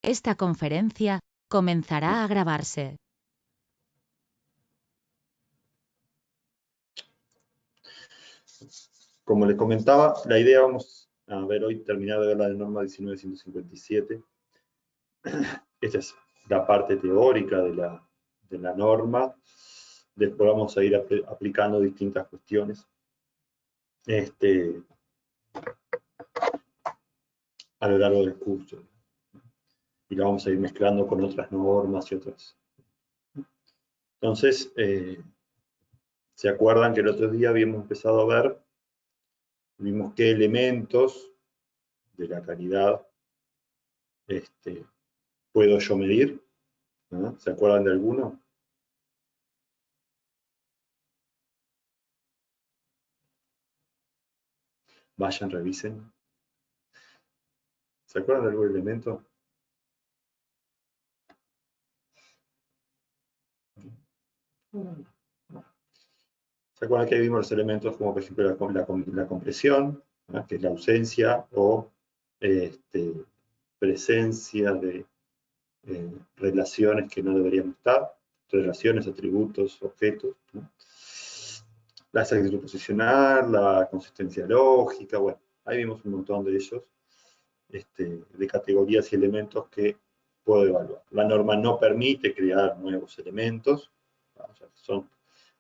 Esta conferencia comenzará a grabarse. Como les comentaba, la idea, vamos a ver hoy, terminar de ver la norma 1957. Esta es la parte teórica de la norma. Después vamos a ir aplicando distintas cuestiones a lo largo del curso. Y lo vamos a ir mezclando con otras normas y otras. Entonces, ¿se acuerdan que el otro día habíamos empezado a ver, vimos qué elementos de la calidad puedo yo medir? ¿No? ¿Se acuerdan de alguno? Vayan, revisen. ¿Se acuerdan de algún elemento? ¿Se acuerdan que vimos los elementos como por ejemplo la compresión, ¿no? Que es la ausencia o presencia de relaciones que no deberían estar, relaciones, atributos, objetos, ¿no? La exactitud posicional, la consistencia lógica, bueno, ahí vimos un montón de ellos, de categorías y elementos que puedo evaluar. La norma no permite crear nuevos elementos, o sea,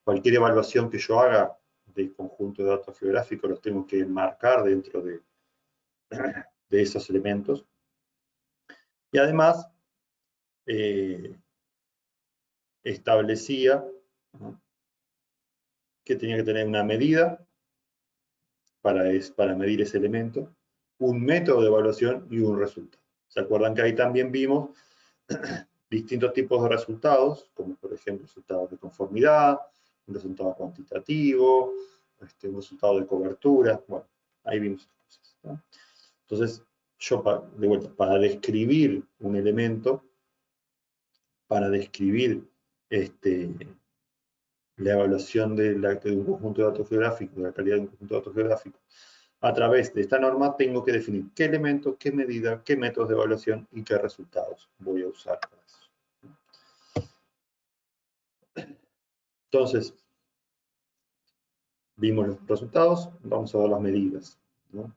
cualquier evaluación que yo haga del conjunto de datos geográficos los tengo que enmarcar dentro de esos elementos. Y además, establecía, ¿no?, que tenía que tener una medida para medir ese elemento, un método de evaluación y un resultado. ¿Se acuerdan que ahí también vimos distintos tipos de resultados, como por ejemplo resultados de conformidad, un resultado cuantitativo, un resultado de cobertura? Bueno, ahí vimos cosas, ¿no? Entonces, yo, de vuelta, para describir un elemento, para describir la evaluación de un conjunto de datos geográficos, de la calidad de un conjunto de datos geográficos, a través de esta norma tengo que definir qué elementos, qué medida, qué métodos de evaluación y qué resultados voy a usar para eso. Entonces, vimos los resultados, vamos a ver las medidas, ¿no?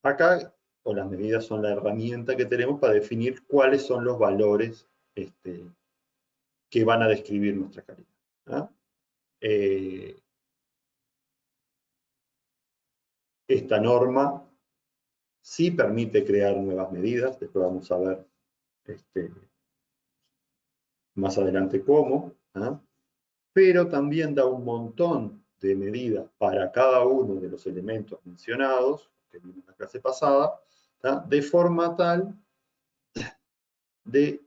Acá, o las medidas son la herramienta que tenemos para definir cuáles son los valores que van a describir nuestra calidad, ¿no? Esta norma sí permite crear nuevas medidas, después vamos a ver más adelante cómo, ¿no?, pero también da un montón de medidas para cada uno de los elementos mencionados, que vimos en la clase pasada, ¿no?, de forma tal de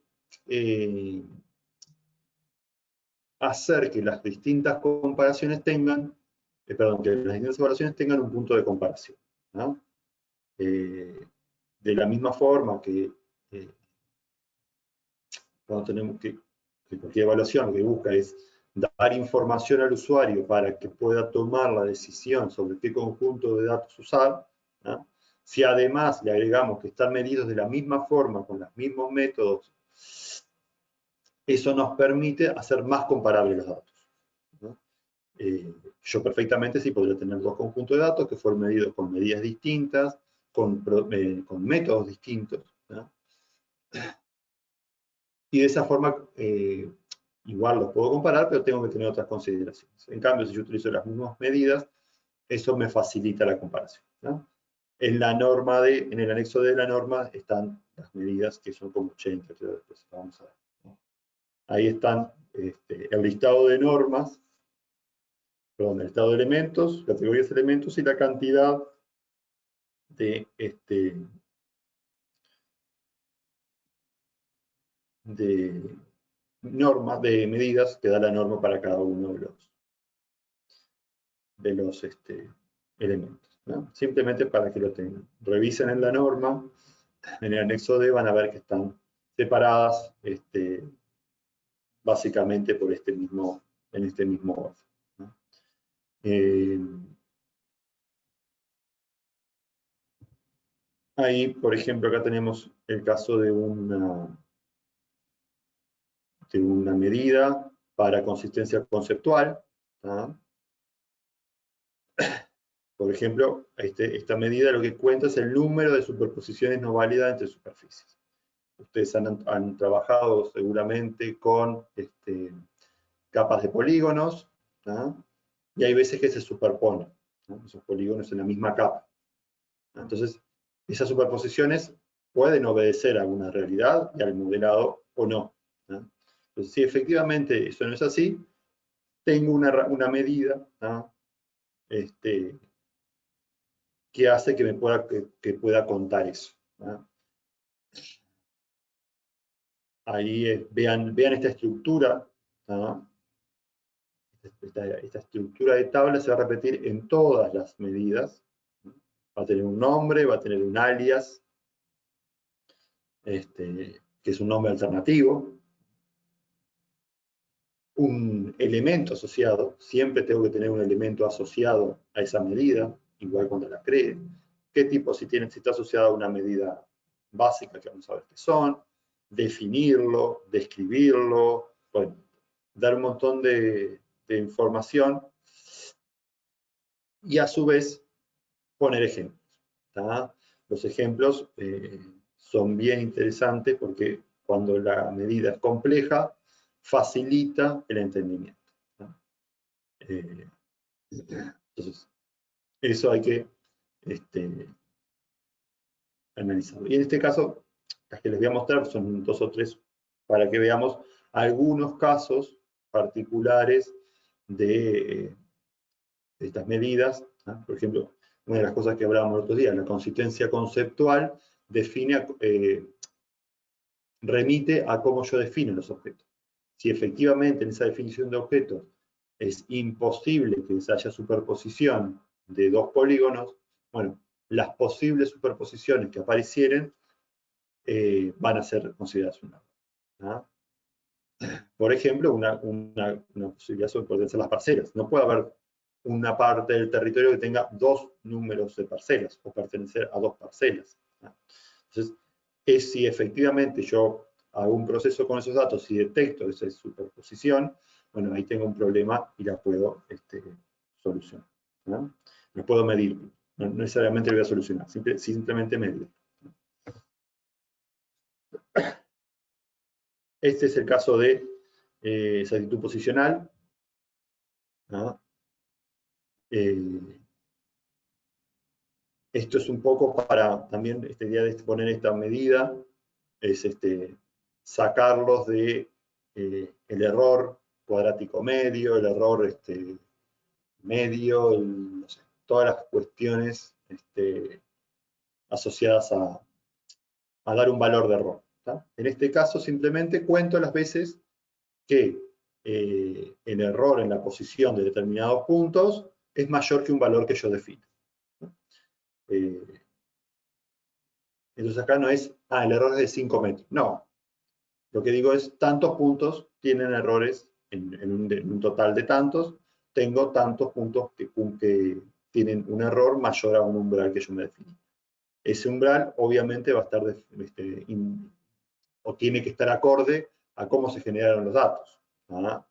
hacer que las distintas comparaciones tengan, que las distintas evaluaciones tengan un punto de comparación, ¿no? De la misma forma que cuando tenemos que cualquier evaluación lo que busca es dar información al usuario para que pueda tomar la decisión sobre qué conjunto de datos usar, ¿no? Si además le agregamos que están medidos de la misma forma, con los mismos métodos, eso nos permite hacer más comparables los datos, ¿no? Yo perfectamente sí podría tener dos conjuntos de datos que fueron medidos con medidas distintas, con métodos distintos, ¿no? Y de esa forma igual los puedo comparar, pero tengo que tener otras consideraciones. En cambio, si yo utilizo las mismas medidas, eso me facilita la comparación, ¿no? En el anexo de la norma están las medidas que son como 80, que después vamos a ver, ¿no? Ahí están el listado de normas, perdón, el listado de elementos, categorías de elementos y la cantidad de normas, de medidas que da la norma para cada uno de los elementos, ¿no? Simplemente para que lo tengan. Revisen en la norma, en el anexo D van a ver que están separadas básicamente por en este mismo orden, ¿no? Ahí, por ejemplo, acá tenemos el caso de una medida para consistencia conceptual. ¿Ah? Por ejemplo, esta medida lo que cuenta es el número de superposiciones no válidas entre superficies. Ustedes han trabajado seguramente con capas de polígonos, ¿ah? Y hay veces que se superponen, ¿no? Esos polígonos en la misma capa. Entonces, esas superposiciones pueden obedecer a alguna realidad y al modelado o no, ¿no? Entonces, si efectivamente eso no es así, tengo una medida, ¿no? Que hace que pueda contar eso, ¿no? Ahí vean esta estructura, ¿no? Esta estructura de tabla se va a repetir en todas las medidas, ¿no? Va a tener un nombre, va a tener un alias, que es un nombre alternativo, un elemento asociado, siempre tengo que tener un elemento asociado a esa medida, igual cuando la cree. ¿Qué tipo? Si está asociada a una medida básica, que vamos a ver qué son, definirlo, describirlo, bueno, dar un montón de información y a su vez poner ejemplos. ¿Tá? Los ejemplos son bien interesantes porque cuando la medida es compleja, facilita el entendimiento. Entonces, eso hay que analizarlo. Y en este caso, las que les voy a mostrar son 2 o 3 para que veamos algunos casos particulares de estas medidas, ¿no? Por ejemplo, una de las cosas que hablábamos el otro día, la consistencia conceptual define, remite a cómo yo defino los objetos. Si efectivamente en esa definición de objetos es imposible que haya superposición de 2 polígonos, bueno, las posibles superposiciones que aparecieren van a ser consideradas un error, ¿no? Por ejemplo, una posibilidad pueden ser las parcelas. No puede haber una parte del territorio que tenga 2 números de parcelas o pertenecer a 2 parcelas, ¿no? Entonces, es si efectivamente yo hago un proceso con esos datos y detecto esa superposición, bueno, ahí tengo un problema y la puedo solucionar, ¿no? La puedo medir, no necesariamente lo voy a solucionar, simplemente medir. Este es el caso de exactitud posicional, ¿no? Esto es un poco para también esta idea de poner esta medida, es sacarlos de el error cuadrático medio, el error medio, no sé, todas las cuestiones asociadas a dar un valor de error, ¿tá? En este caso simplemente cuento las veces que el error en la posición de determinados puntos es mayor que un valor que yo defino, ¿no? Entonces acá no es, el error es de 5 metros. No, lo que digo es, tantos puntos tienen errores en un total de tantos, tengo tantos puntos que tienen un error mayor a un umbral que yo me definí. Ese umbral obviamente va a estar, o tiene que estar acorde a cómo se generaron los datos, ¿ah?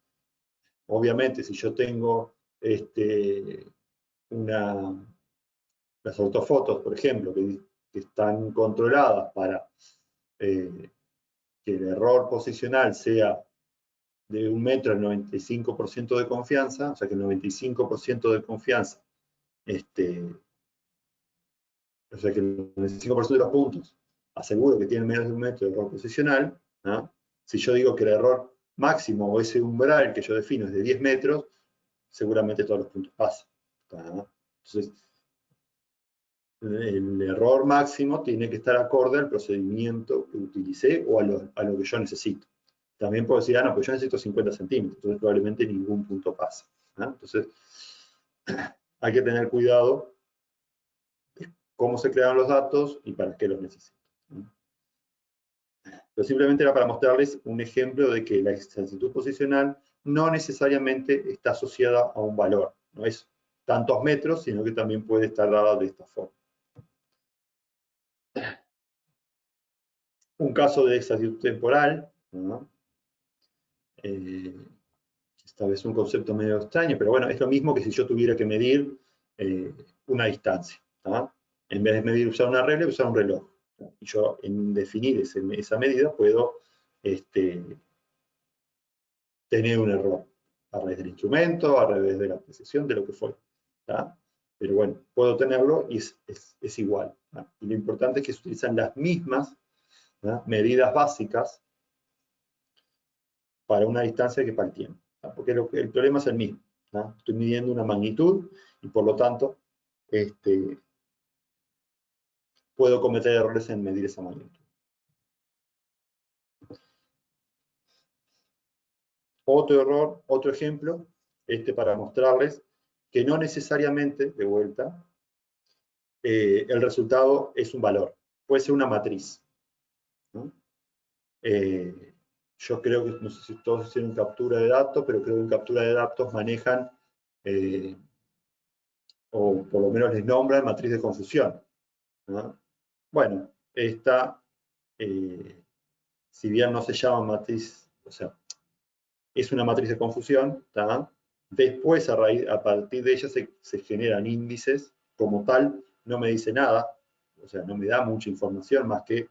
Obviamente, si yo tengo las ortofotos, por ejemplo, que están controladas para que el error posicional sea de 1 metro al 95% de confianza, o sea que el 95% de confianza, o sea que el 95% de los puntos aseguro que tienen menos de 1 metro de error posicional, ¿no? Si yo digo que el error máximo o ese umbral que yo defino es de 10 metros, seguramente todos los puntos pasan, ¿no? Entonces, el error máximo tiene que estar acorde al procedimiento que utilicé o a lo que yo necesito. También puedo decir, no, pues yo necesito 50 centímetros, entonces probablemente ningún punto pasa, ¿no? Entonces, hay que tener cuidado de cómo se crearon los datos y para qué los necesito, ¿no? Pero simplemente era para mostrarles un ejemplo de que la exactitud posicional no necesariamente está asociada a un valor, no es tantos metros, sino que también puede estar dada de esta forma. un caso de exactitud temporal, ¿no? Esta vez un concepto medio extraño, pero bueno, es lo mismo que si yo tuviera que medir una distancia, ¿no? En vez de medir usar una regla, usar un reloj. Y yo en definir esa medida puedo tener un error a raíz del instrumento, a raíz de la precisión, de lo que fuera. ¿Tá? Pero bueno, puedo tenerlo y es igual. ¿tá? Y lo importante es que se utilizan las mismas, ¿tá? medidas básicas para una distancia que para el tiempo. ¿tá? Porque el problema es el mismo. ¿tá? Estoy midiendo una magnitud y por lo tanto puedo cometer errores en medir esa magnitud. Otro error, otro ejemplo, para mostrarles que no necesariamente, de vuelta, el resultado es un valor, puede ser una matriz. ¿no? Yo creo que, no sé si todos hicieron captura de datos, pero creo que en captura de datos manejan, o por lo menos les nombran matriz de confusión. ¿no? Bueno, esta, si bien no se llama matriz, o sea, es una matriz de confusión, ¿tá? Después a partir de ella se generan índices, como tal, no me dice nada, o sea, no me da mucha información más que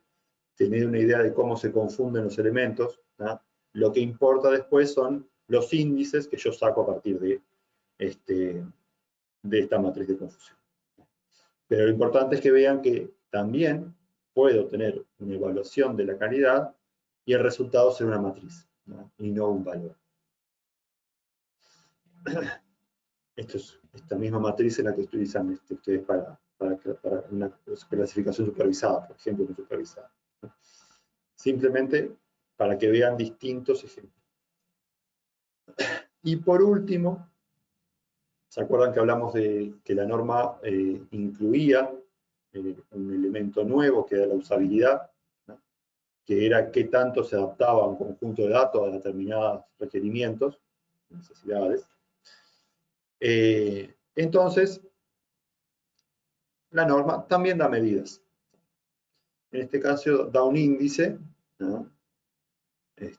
tener una idea de cómo se confunden los elementos. ¿tá? Lo que importa después son los índices que yo saco a partir de esta matriz de confusión. Pero lo importante es que vean que también puedo tener una evaluación de la calidad y el resultado ser una matriz, ¿no? y no un valor. Esta misma matriz es la que utilizan ustedes para una clasificación supervisada, por ejemplo, no supervisada. Simplemente para que vean distintos ejemplos. Y por último, ¿se acuerdan que hablamos de que la norma incluía un elemento nuevo que era la usabilidad, ¿no? que era qué tanto se adaptaba a un conjunto de datos a determinados requerimientos, necesidades? Entonces, la norma también da medidas. En este caso da un índice, ¿no? Que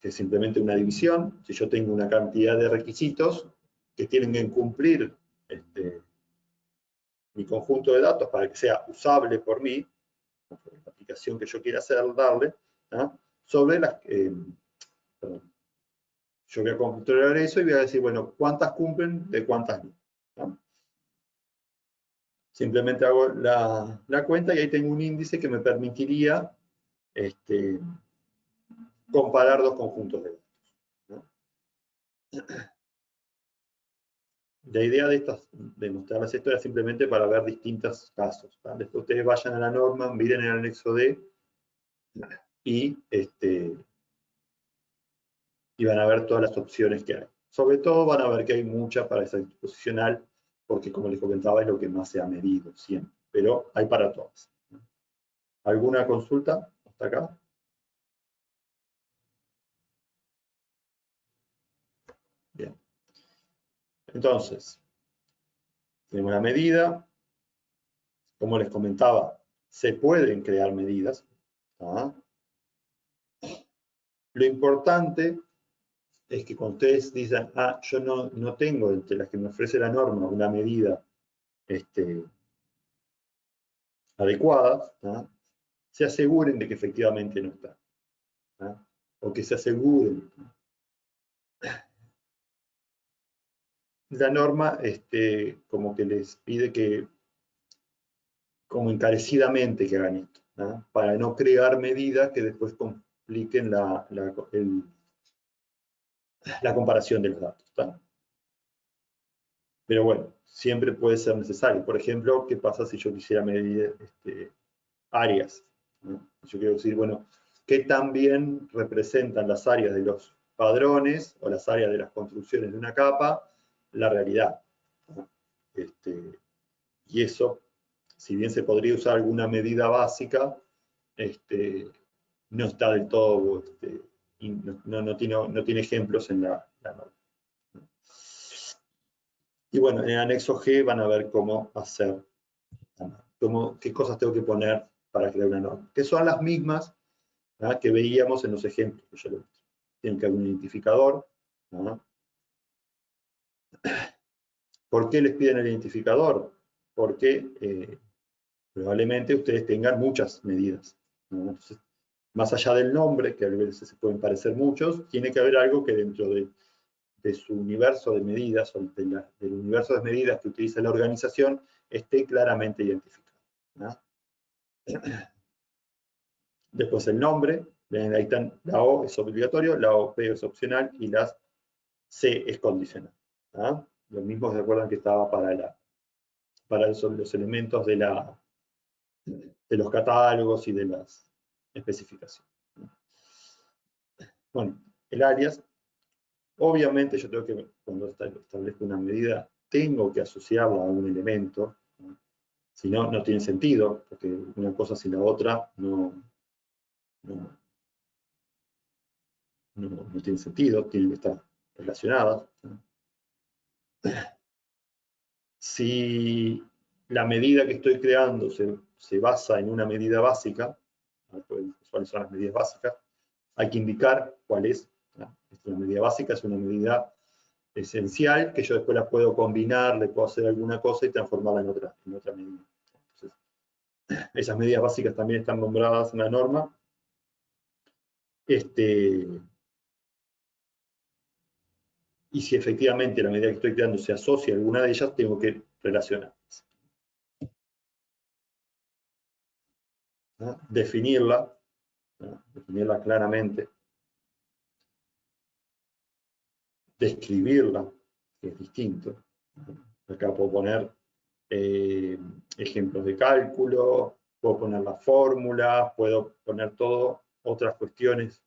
es simplemente una división. Si yo tengo una cantidad de requisitos que tienen que cumplir mi conjunto de datos para que sea usable por mí, por la aplicación que yo quiera darle, ¿no? sobre las... yo voy a controlar eso y voy a decir, bueno, ¿cuántas cumplen de cuántas no? ¿no? Simplemente hago la cuenta y ahí tengo un índice que me permitiría comparar dos conjuntos de datos. ¿no? La idea de mostrarles esto era simplemente para ver distintos casos. ¿tá? Después ustedes vayan a la norma, miren el anexo D y van a ver todas las opciones que hay. Sobre todo van a ver que hay mucha para esa disposicional, porque como les comentaba es lo que más se ha medido siempre, pero hay para todas. ¿Alguna consulta hasta acá? Bien. Entonces, tenemos la medida. Como les comentaba, se pueden crear medidas. ¿tá? Lo importante es que cuando ustedes dicen, yo no tengo entre las que me ofrece la norma una medida adecuada, ¿tá? se aseguren de que efectivamente no está. ¿tá? O que se aseguren. La norma como que les pide que, como encarecidamente que hagan esto, ¿tá? para no crear medidas que después compliquen la comparación de los datos. ¿tá? Pero bueno, siempre puede ser necesario. Por ejemplo, ¿qué pasa si yo quisiera medir áreas? ¿no? Yo quiero decir, bueno, ¿qué tan bien representan las áreas de los padrones o las áreas de las construcciones de una capa la realidad? ¿no? Y eso, si bien se podría usar alguna medida básica, no está del todo, no tiene ejemplos en la norma. Y bueno, en el anexo G van a ver cómo hacer, qué cosas tengo que poner para crear una norma, que son las mismas que veíamos en los ejemplos que yo les mostré. Tienen que haber un identificador. ¿Por qué les piden el identificador? Porque probablemente ustedes tengan muchas medidas. Entonces, más allá del nombre, que a veces se pueden parecer muchos, tiene que haber algo que dentro de su universo de medidas, o del universo de medidas que utiliza la organización, esté claramente identificado. Después el nombre, ven, ahí están, la O es obligatorio, la OP es opcional y la C es condicional. Lo mismo se acuerdan que estaba para los elementos de los catálogos y de las especificaciones. Bueno, el alias, obviamente yo tengo que, cuando establezco una medida, tengo que asociarla a un elemento, si no, no tiene sentido, porque una cosa sin la otra no tiene sentido, tienen que estar relacionadas. Si la medida que estoy creando se basa en una medida básica, ¿cuáles son las medidas básicas? Hay que indicar cuál es. Una medida básica es una medida esencial que yo después la puedo combinar, le puedo hacer alguna cosa y transformarla en otra medida. Entonces, esas medidas básicas también están nombradas en la norma. Y si efectivamente la medida que estoy creando se asocia a alguna de ellas, tengo que relacionarlas. Definirla claramente, describirla, que es distinto. Acá puedo poner ejemplos de cálculo, puedo poner las fórmulas, puedo poner todo otras cuestiones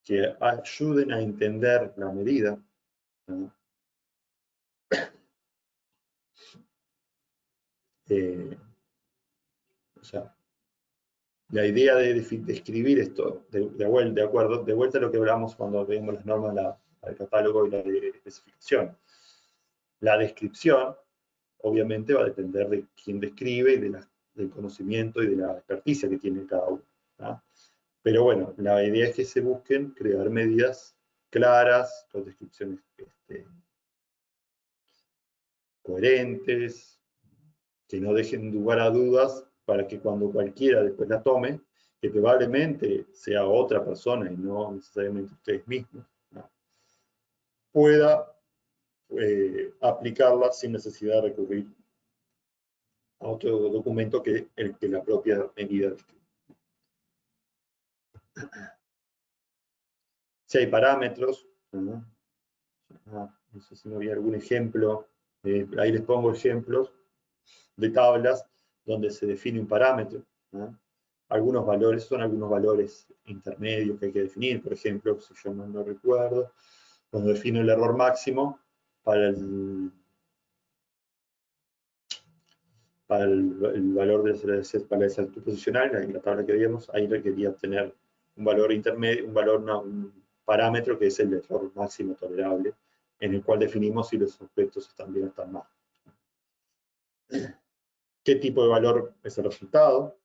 que ayuden a entender la medida. O sea, la idea de describir esto, de vuelta a lo que hablamos cuando vemos las normas del catálogo y la de especificación. La descripción, obviamente, va a depender de quién describe y del conocimiento y de la experticia que tiene cada uno. Pero bueno, la idea es que se busquen crear medidas claras, con descripciones coherentes, que no dejen lugar a dudas para que cuando cualquiera después la tome, que probablemente sea otra persona y no necesariamente ustedes mismos, pueda aplicarla sin necesidad de recurrir a otro documento que el que la propia medida describe. Si hay parámetros, no sé si no había algún ejemplo, ahí les pongo ejemplos de tablas donde se define un parámetro. Algunos valores son algunos valores intermedios que hay que definir, por ejemplo, si yo no recuerdo, cuando defino el error máximo para el valor para la exactitud posicional, en la tabla que veíamos, ahí requería obtener un valor intermedio, un parámetro que es el error máximo tolerable, en el cual definimos si los objetos están bien o están mal. ¿Qué tipo de valor es el resultado?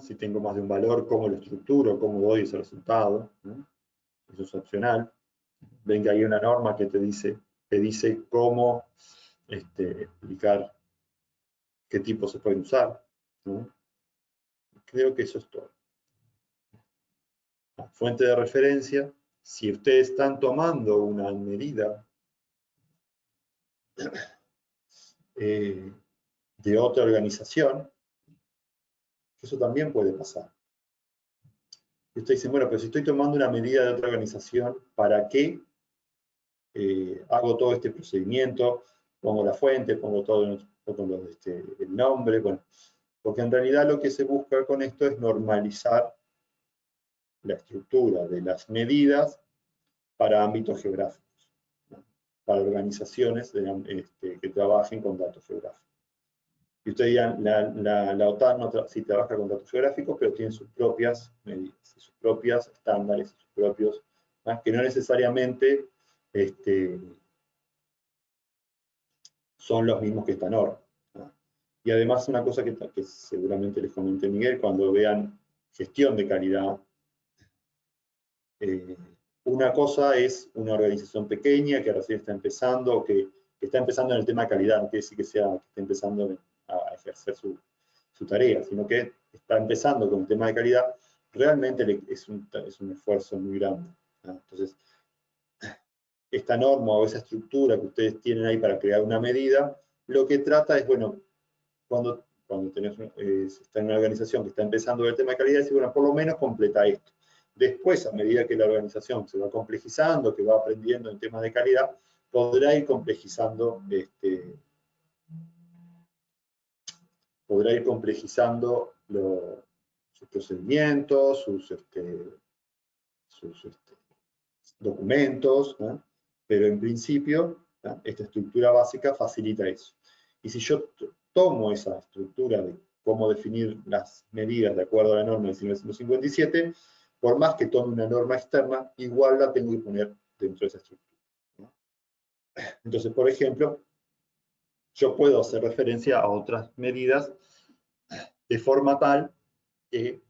Si tengo más de un valor, ¿cómo lo estructuro? ¿Cómo doy ese resultado? Eso es opcional. Ven que hay una norma que te dice cómo explicar qué tipos se pueden usar. Creo que eso es todo. Fuente de referencia, si ustedes están tomando una medida de otra organización, eso también puede pasar. Y ustedes dicen, bueno, pero si estoy tomando una medida de otra organización, ¿para qué hago todo este procedimiento? Pongo la fuente, pongo todo el nombre, bueno, porque en realidad lo que se busca con esto es normalizar la estructura de las medidas para ámbitos geográficos, ¿no? Para organizaciones que trabajen con datos geográficos. Y ustedes dirán, la OTAN sí trabaja con datos geográficos, pero tiene sus propias medidas, sus propios estándares, sus propios, que no necesariamente son los mismos que esta norma. Y además una cosa que seguramente les comenté Miguel, cuando vean gestión de calidad, una cosa es una organización pequeña que recién está empezando, o que está empezando en el tema de calidad, no quiere decir que esté empezando a ejercer su tarea, sino que está empezando con el tema de calidad, realmente es un esfuerzo muy grande, ¿no? Entonces, esta norma o esa estructura que ustedes tienen ahí para crear una medida, lo que trata es, bueno, cuando está en una organización que está empezando el tema de calidad, decir, bueno, por lo menos completa esto. Después, a medida que la organización se va complejizando, que va aprendiendo en temas de calidad, podrá ir complejizando sus procedimientos, sus documentos, ¿no? Pero en principio, ¿no? Esta estructura básica facilita eso. Y si yo tomo esa estructura de cómo definir las medidas de acuerdo a la norma del 1957, por más que tome una norma externa, igual la tengo que poner dentro de esa estructura, ¿no? Entonces, por ejemplo, yo puedo hacer referencia a otras medidas de forma tal que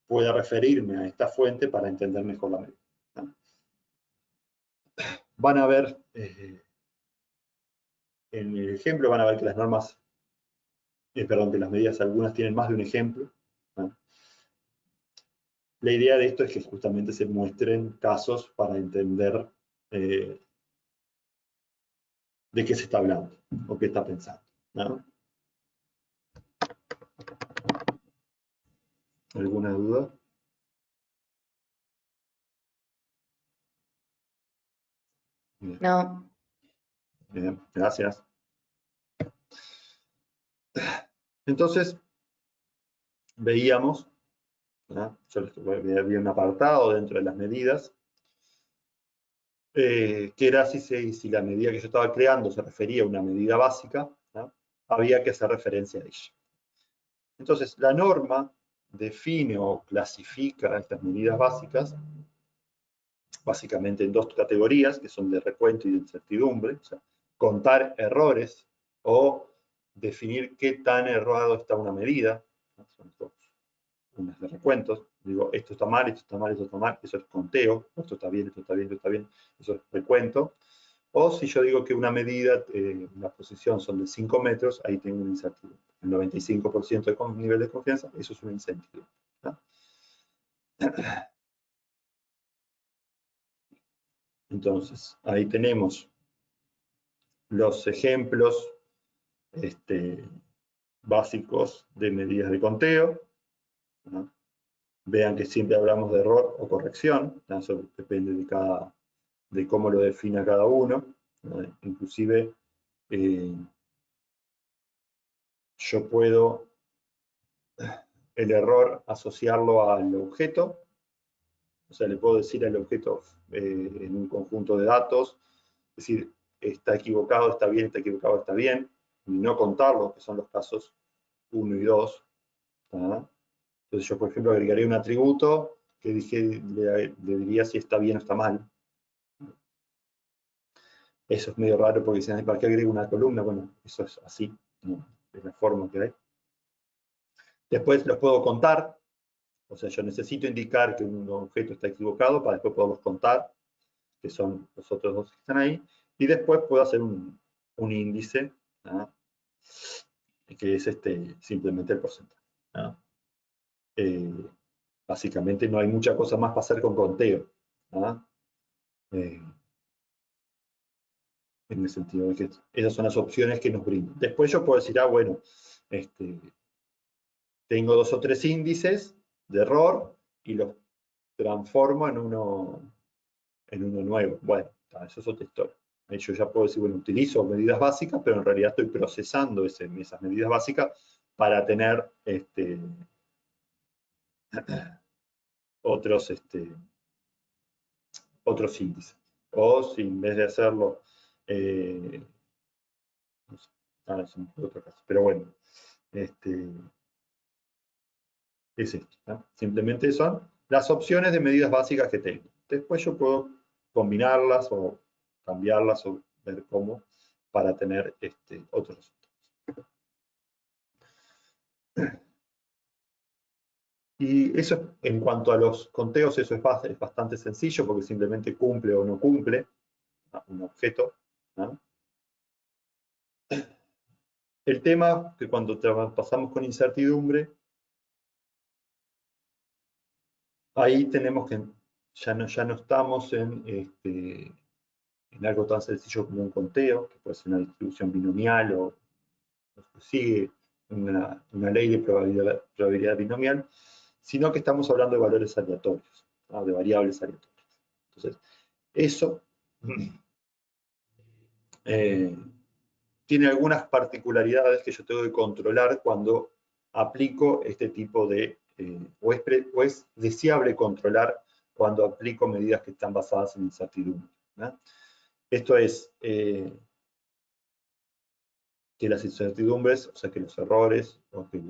pueda referirme a esta fuente para entender mejor la medida, ¿no? Van a ver, en el ejemplo, van a ver que las normas, perdón, que las medidas algunas tienen más de un ejemplo, ¿no? La idea de esto es que justamente se muestren casos para entender de qué se está hablando o qué está pensando, ¿no? ¿Alguna duda? Bien. No. Bien, gracias. Entonces, veíamos, ¿no? Yo había un apartado dentro de las medidas, que era si la medida que yo estaba creando se refería a una medida básica, ¿no? Había que hacer referencia a ella. Entonces, la norma define o clasifica estas medidas básicas básicamente en dos categorías, que son de recuento y de incertidumbre, o sea, contar errores o definir qué tan errado está una medida, ¿no? Son dos, unas de recuentos, digo, esto está mal, esto está mal, esto está mal, eso es conteo, esto está bien, esto está bien, esto está bien, eso es recuento. O si yo digo que una medida, una posición son de 5 metros, ahí tengo una incertidumbre. El 95% de nivel de confianza, eso es una incertidumbre, ¿no? Entonces, ahí tenemos los ejemplos básicos de medidas de conteo, ¿no? Vean que siempre hablamos de error o corrección, ¿no? Eso depende de cómo lo defina cada uno, ¿no? Inclusive, yo puedo el error asociarlo al objeto, o sea, le puedo decir al objeto en un conjunto de datos, es decir, está equivocado, está bien, está equivocado, está bien, y no contarlo, que son los casos 1 y 2. ¿No? Entonces yo, por ejemplo, agregaría un atributo que le diría si está bien o está mal. Eso es medio raro porque dicen, ¿para qué agrego una columna? Bueno, eso es así, ¿no? Es la forma que hay. Después los puedo contar, o sea, yo necesito indicar que un objeto está equivocado para después poderlos contar, que son los otros dos que están ahí, y después puedo hacer un índice, ¿no? Que es simplemente el porcentaje, ¿no? Básicamente no hay mucha cosa más para hacer con conteo, ¿no? En el sentido de que esas son las opciones que nos brindan. Después yo puedo decir, bueno, tengo 2 o 3 índices de error y los transformo en uno nuevo. Bueno, eso es otra historia. Yo ya puedo decir, bueno, utilizo medidas básicas, pero en realidad estoy procesando esas medidas básicas para tener otros índices. O si en vez de hacerlo, no sé, es otro caso. Pero bueno, es esto, ¿no? Simplemente son las opciones de medidas básicas que tengo. Después yo puedo combinarlas o cambiarlas o ver cómo para tener otros resultados. Y eso, en cuanto a los conteos, eso es bastante sencillo porque simplemente cumple o no cumple un objeto, ¿no? El tema que cuando pasamos con incertidumbre, ahí tenemos que, ya no estamos en algo tan sencillo como un conteo, que puede ser una distribución binomial o sigue una ley de probabilidad binomial, sino que estamos hablando de valores aleatorios, ¿no? De variables aleatorias. Entonces, eso tiene algunas particularidades que yo tengo que controlar cuando aplico este tipo de, o es deseable controlar cuando aplico medidas que están basadas en incertidumbre, ¿no? Esto es que las incertidumbres, o sea, que los errores, o que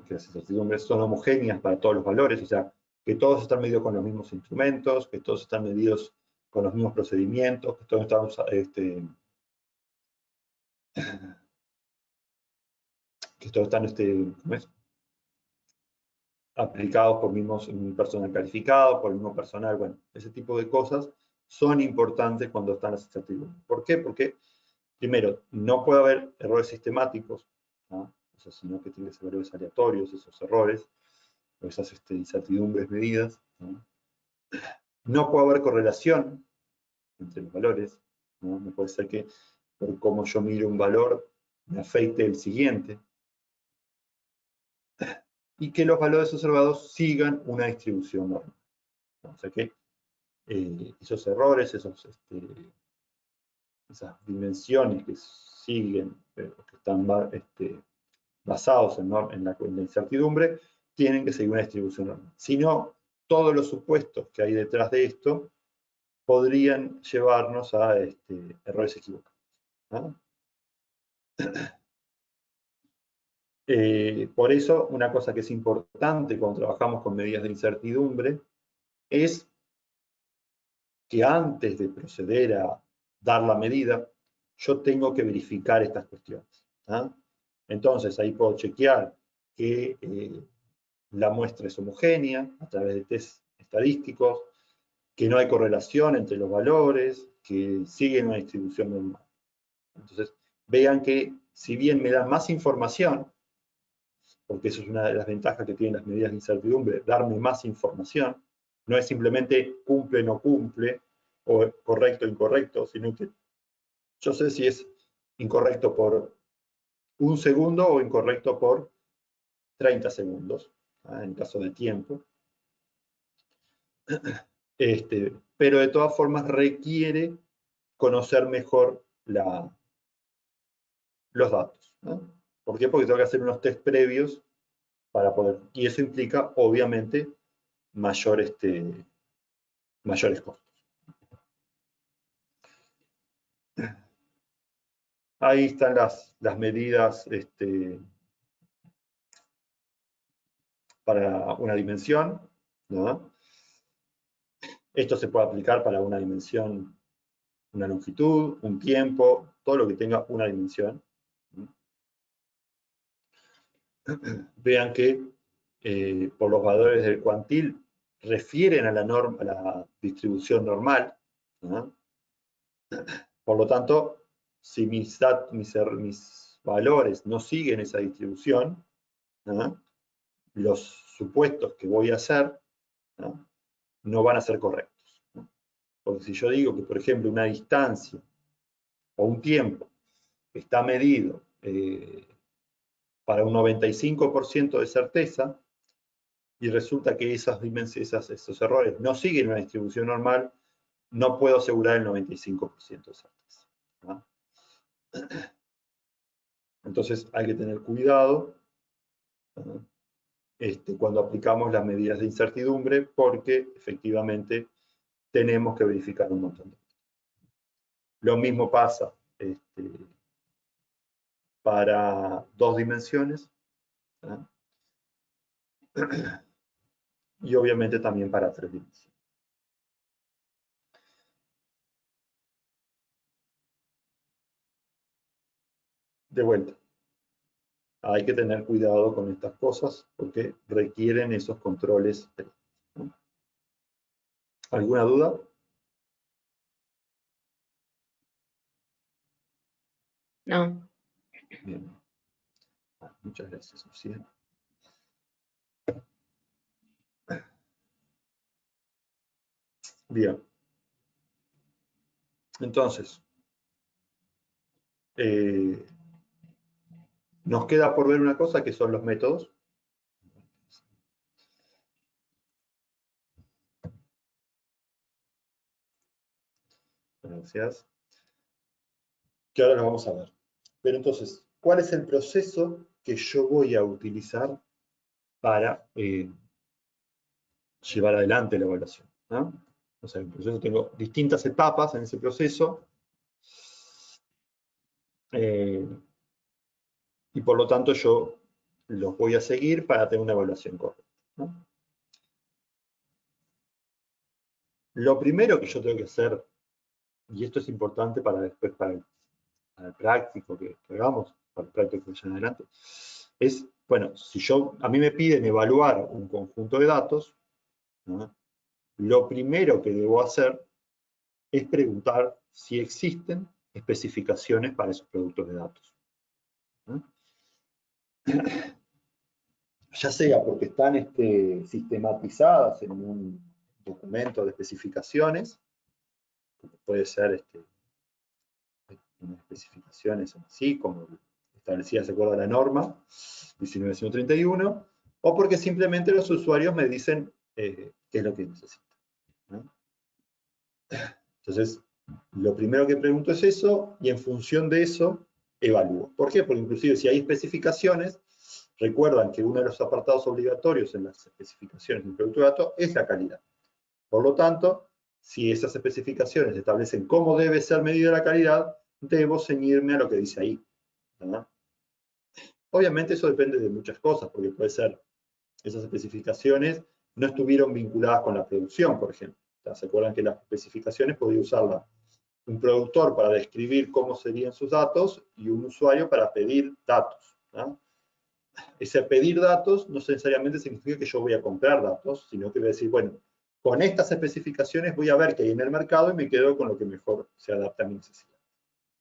que las incertidumbres son homogéneas para todos los valores, o sea, que todos están medidos con los mismos instrumentos, que todos están medidos con los mismos procedimientos, que todos están ¿cómo es? Aplicados por un personal calificado, por el mismo personal, bueno, ese tipo de cosas son importantes cuando están las incertidumbres. ¿Por qué? Porque, primero, no puede haber errores sistemáticos, ¿no? O sea, sino que tiene que ser errores aleatorios, esos errores, o esas incertidumbres medidas, ¿no? No puede haber correlación entre los valores, ¿no? No puede ser que por cómo yo miro un valor me afecte el siguiente, y que los valores observados sigan una distribución normal. O sea que esos errores, esas dimensiones que siguen, que están basados en la incertidumbre, tienen que seguir una distribución normal. Si no, todos los supuestos que hay detrás de esto podrían llevarnos a errores equivocados, ¿no? Por eso, una cosa que es importante cuando trabajamos con medidas de incertidumbre es que antes de proceder a dar la medida, yo tengo que verificar estas cuestiones, ¿no? Entonces, ahí puedo chequear que la muestra es homogénea a través de test estadísticos, que no hay correlación entre los valores, que siguen una distribución normal. Entonces, vean que si bien me dan más información, porque eso es una de las ventajas que tienen las medidas de incertidumbre, darme más información, no es simplemente cumple o no cumple, o correcto o incorrecto, sino que yo sé si es incorrecto por un segundo o incorrecto por 30 segundos, ¿ah? En caso de tiempo. Pero de todas formas requiere conocer mejor los datos, ¿no? ¿Por qué? Porque tengo que hacer unos test previos para poder, y eso implica, obviamente, mayores costos. Ahí están las medidas para una dimensión, ¿no? Esto se puede aplicar para una dimensión, una longitud, un tiempo, todo lo que tenga una dimensión. Vean que por los valores del cuantil refieren a la distribución normal, ¿no? Por lo tanto, si mis valores no siguen esa distribución, ¿no? Los supuestos que voy a hacer, ¿no? Van a ser correctos, ¿no? Porque si yo digo que, por ejemplo, una distancia o un tiempo está medido para un 95% de certeza, y resulta que esos errores no siguen una distribución normal, no puedo asegurar el 95% de certeza, ¿no? Entonces hay que tener cuidado, ¿no? Cuando aplicamos las medidas de incertidumbre, porque efectivamente tenemos que verificar un montón de cosas. Lo mismo pasa para 2 dimensiones, ¿no? Y obviamente también para 3 dimensiones. de vuelta, hay que tener cuidado con estas cosas porque requieren esos controles. ¿No? ¿Alguna duda? No. Bien. Muchas gracias, Lucía. Bien. Entonces, nos queda por ver una cosa que son los métodos. Gracias. Que ahora lo vamos a ver. Pero entonces, ¿cuál es el proceso que yo voy a utilizar para llevar adelante la evaluación? ¿No? O sea, el proceso, tengo distintas etapas en ese proceso. Y por lo tanto yo los voy a seguir para tener una evaluación correcta, ¿no? Lo primero que yo tengo que hacer, y esto es importante para después, para el práctico que hagamos, para el práctico que vaya en adelante, es, bueno, si a mí me piden evaluar un conjunto de datos, ¿no? Lo primero que debo hacer es preguntar si existen especificaciones para esos productos de datos, ¿no? Ya sea porque están sistematizadas en un documento de especificaciones, puede ser unas especificaciones así, como establecidas de acuerdo a la norma 19131, o porque simplemente los usuarios me dicen qué es lo que necesitan, ¿no? Entonces, lo primero que pregunto es eso, y en función de eso, evalúo. ¿Por qué? Porque inclusive si hay especificaciones, recuerdan que uno de los apartados obligatorios en las especificaciones del producto de datos es la calidad. Por lo tanto, si esas especificaciones establecen cómo debe ser medida la calidad, debo ceñirme a lo que dice ahí, ¿verdad? Obviamente eso depende de muchas cosas, porque puede ser, esas especificaciones no estuvieron vinculadas con la producción, por ejemplo. ¿Se acuerdan que las especificaciones podía usarla un productor para describir cómo serían sus datos y un usuario para pedir datos, ¿no? Ese pedir datos no necesariamente significa que yo voy a comprar datos, sino que voy a decir, bueno, con estas especificaciones voy a ver qué hay en el mercado y me quedo con lo que mejor se adapta a mi necesidad,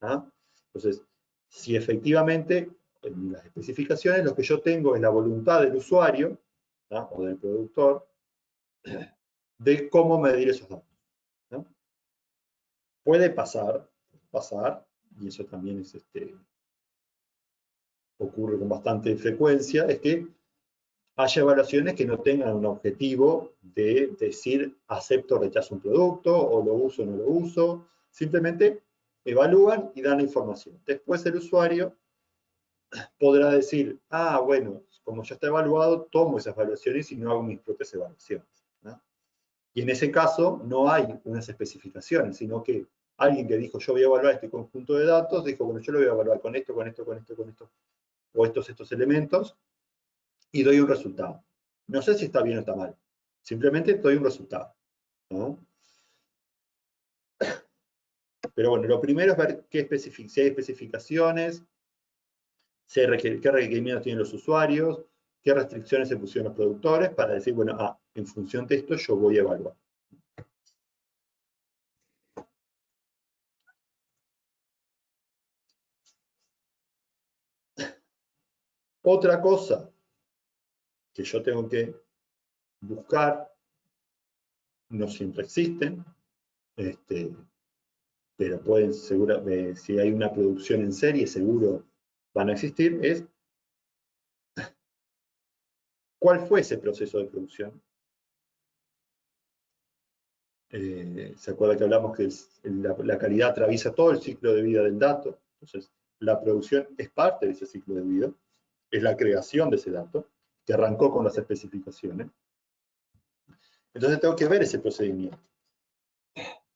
¿no? Entonces, si efectivamente en las especificaciones lo que yo tengo es la voluntad del usuario, ¿no? O del productor de cómo medir esos datos, ¿no? Puede pasar, y eso también es ocurre con bastante frecuencia, es que haya evaluaciones que no tengan un objetivo de decir acepto o rechazo un producto, o lo uso o no lo uso, simplemente evalúan y dan la información. Después el usuario podrá decir, ah, bueno, como ya está evaluado, tomo esas evaluaciones y no hago mis propias evaluaciones, ¿no? Y en ese caso no hay unas especificaciones, sino que alguien que dijo, yo voy a evaluar este conjunto de datos, dijo, bueno, yo lo voy a evaluar con esto, con esto, con esto, con esto, o estos elementos, y doy un resultado. No sé si está bien o está mal, simplemente doy un resultado, ¿no? Pero bueno, lo primero es ver si hay especificaciones, qué requerimientos tienen los usuarios, qué restricciones se pusieron los productores, para decir, bueno, en función de esto yo voy a evaluar. Otra cosa que yo tengo que buscar, no siempre existen, pero pueden si hay una producción en serie, seguro van a existir, es ¿cuál fue ese proceso de producción? ¿Se acuerda que hablamos que la calidad atraviesa todo el ciclo de vida del dato? Entonces, la producción es parte de ese ciclo de vida, es la creación de ese dato, que arrancó con las especificaciones. Entonces tengo que ver ese procedimiento.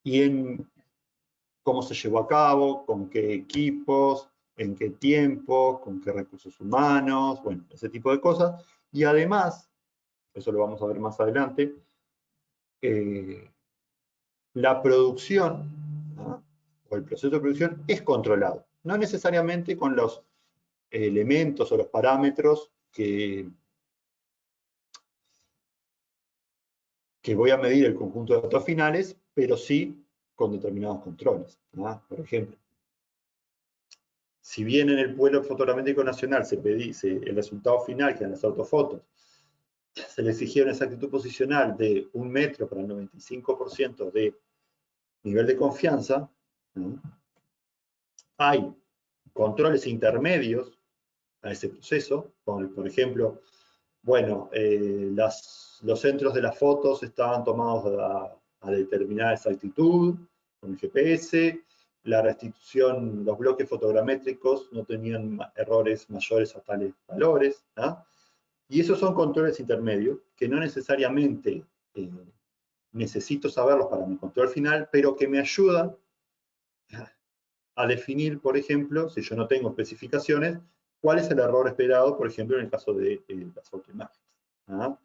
Y en cómo se llevó a cabo, con qué equipos, en qué tiempo, con qué recursos humanos, bueno, ese tipo de cosas. Y además, eso lo vamos a ver más adelante, la producción, ¿no? O el proceso de producción es controlado. No necesariamente con los elementos o los parámetros que voy a medir el conjunto de datos finales, pero sí con determinados controles, ¿no? Por ejemplo, si bien en el vuelo fotogramétrico nacional se dice el resultado final, que eran las ortofotos, se le exigía una exactitud posicional de 1 metro para el 95% de nivel de confianza, ¿no? Hay controles intermedios a ese proceso, como por ejemplo, bueno, los centros de las fotos estaban tomados a determinada exactitud con el GPS, la restitución, los bloques fotogramétricos no tenían errores mayores a tales valores, ¿no? Y esos son controles intermedios que no necesariamente necesito saberlos para mi control final, pero que me ayudan a definir, por ejemplo, si yo no tengo especificaciones, cuál es el error esperado, por ejemplo, en el caso de las autoimágenes. ¿Ah?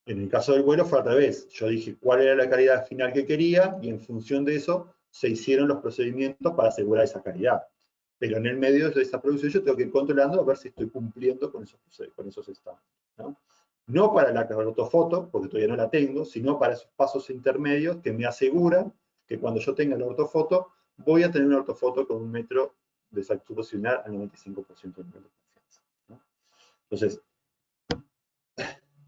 En el caso del vuelo fue al revés. Yo dije cuál era la calidad final que quería y en función de eso se hicieron los procedimientos para asegurar esa calidad. Pero en el medio de esa producción yo tengo que ir controlando a ver si estoy cumpliendo con esos estándares, ¿no? No para la ortofoto, porque todavía no la tengo, sino para esos pasos intermedios que me aseguran que cuando yo tenga la ortofoto, voy a tener una ortofoto con 1 metro de exactitud posicional al 95% de nivel de confianza, ¿no? Entonces,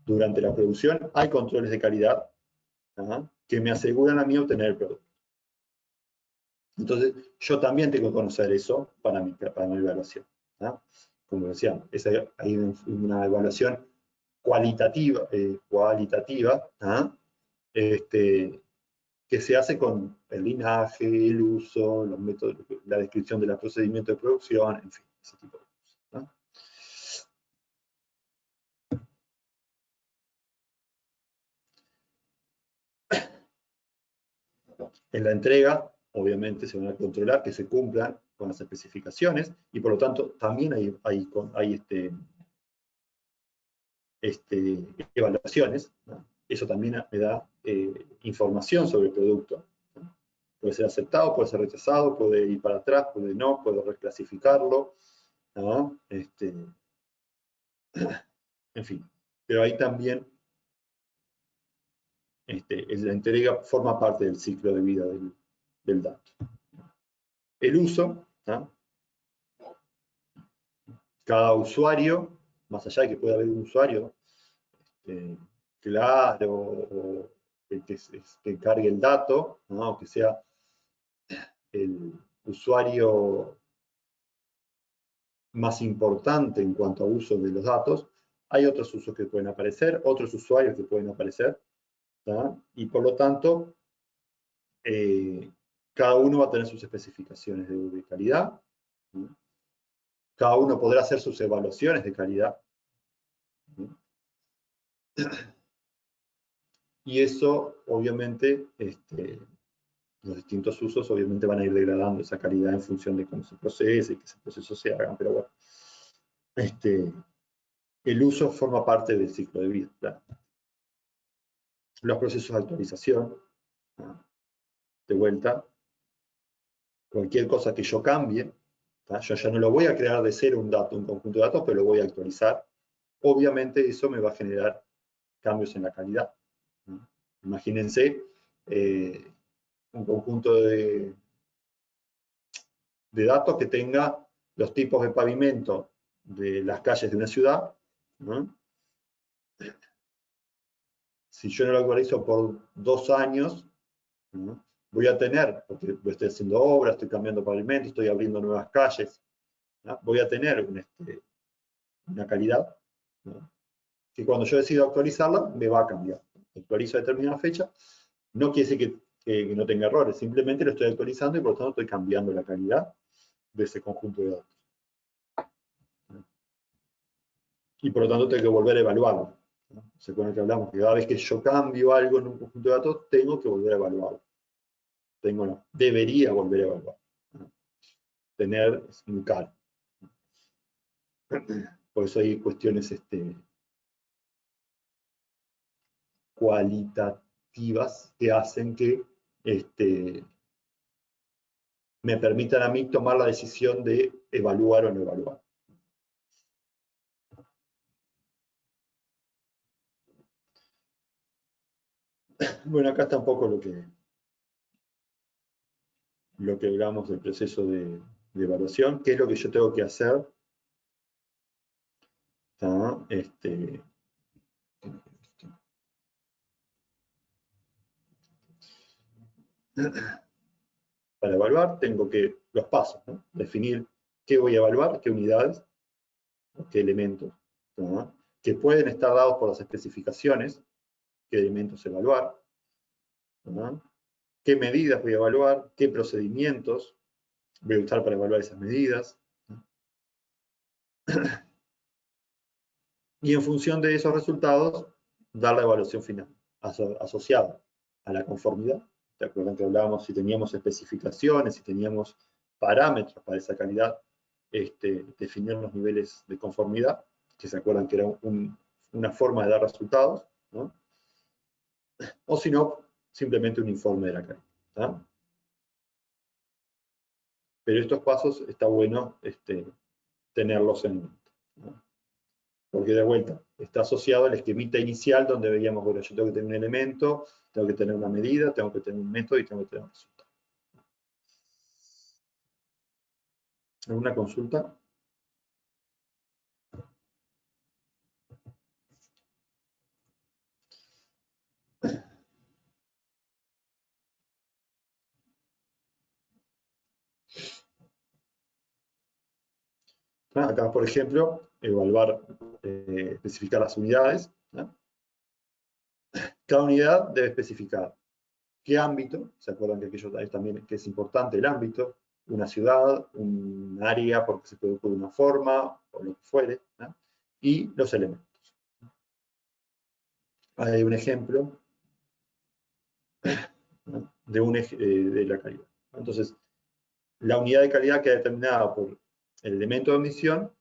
durante la producción hay controles de calidad, ¿no?, que me aseguran a mí obtener el producto. Entonces, yo también tengo que conocer eso para mi evaluación, ¿no? Como decía, hay una evaluación cualitativa, ¿no?, que se hace con el linaje, el uso, los métodos, la descripción de los procedimientos de producción, en fin, ese tipo de cosas, ¿no? En la entrega, obviamente, se van a controlar que se cumplan con las especificaciones y, por lo tanto, también hay evaluaciones, ¿no? Eso también me da información sobre el producto, ¿no? Puede ser aceptado, puede ser rechazado, puede ir para atrás, puede no, puedo reclasificarlo, ¿no? En fin, pero ahí también la entrega forma parte del ciclo de vida del dato. El uso, ¿no? Cada usuario, más allá de que pueda haber un usuario claro, o que cargue el dato, ¿no?, que sea el usuario más importante en cuanto a uso de los datos, hay otros usos que pueden aparecer, otros usuarios que pueden aparecer, ¿no? Y por lo tanto, cada uno va a tener sus especificaciones de calidad, ¿no? Cada uno podrá hacer sus evaluaciones de calidad, ¿no? Y eso, obviamente, los distintos usos obviamente van a ir degradando esa calidad en función de cómo se procese y que ese proceso se haga, pero bueno, el uso forma parte del ciclo de vida, claro. Los procesos de actualización, ¿no?, de vuelta, cualquier cosa que yo cambie, ¿no?, yo ya no lo voy a crear de cero un conjunto de datos, pero lo voy a actualizar. Obviamente eso me va a generar cambios en la calidad, ¿no? Imagínense un conjunto de datos que tenga los tipos de pavimento de las calles de una ciudad, ¿no? Si yo no lo actualizo por 2 años, ¿no?, voy a tener, porque estoy haciendo obras, estoy cambiando pavimento, estoy abriendo nuevas calles, ¿no?, voy a tener una calidad, ¿no?, que cuando yo decido actualizarla, me va a cambiar. Actualizo a determinada fecha, no quiere decir que no tenga errores, simplemente lo estoy actualizando y por lo tanto estoy cambiando la calidad de ese conjunto de datos. Y por lo tanto tengo que volver a evaluarlo, ¿no? ¿Se acuerdan que hablamos? Que cada vez que yo cambio algo en un conjunto de datos, tengo que volver a evaluarlo. Debería volver a evaluar, ¿no? Tener un calmo. Por eso hay cuestiones cualitativas que hacen que me permitan a mí tomar la decisión de evaluar o no evaluar. Bueno, acá está un poco lo que hablamos del proceso de evaluación, qué es lo que yo tengo que hacer. Para evaluar tengo que, los pasos, ¿no? Definir qué voy a evaluar, qué unidades, qué elementos, ¿no? Que pueden estar dados por las especificaciones, qué elementos evaluar, ¿no? Qué medidas voy a evaluar, qué procedimientos voy a usar para evaluar esas medidas. Y en función de esos resultados, dar la evaluación final, asociada a la conformidad. ¿Te acuerdan que hablábamos si teníamos especificaciones, si teníamos parámetros para esa calidad, definir los niveles de conformidad, que se acuerdan que era una forma de dar resultados, ¿no? O si no, simplemente un informe de la calidad, ¿no? Pero estos pasos está bueno tenerlos en mente, ¿no? Porque de vuelta, está asociado al esquemita inicial donde veíamos, bueno, yo tengo que tener un elemento, tengo que tener una medida, tengo que tener un método y tengo que tener un resultado. ¿Alguna consulta? Acá, por ejemplo, evaluar, especificar las unidades, ¿no? Cada unidad debe especificar qué ámbito, se acuerdan que aquello también que es importante, el ámbito, una ciudad, un área porque se produce de una forma, o lo que fuere, ¿no? Y los elementos. Hay un ejemplo, ¿no? De la calidad. Entonces, la unidad de calidad queda determinada por el elemento de omisión.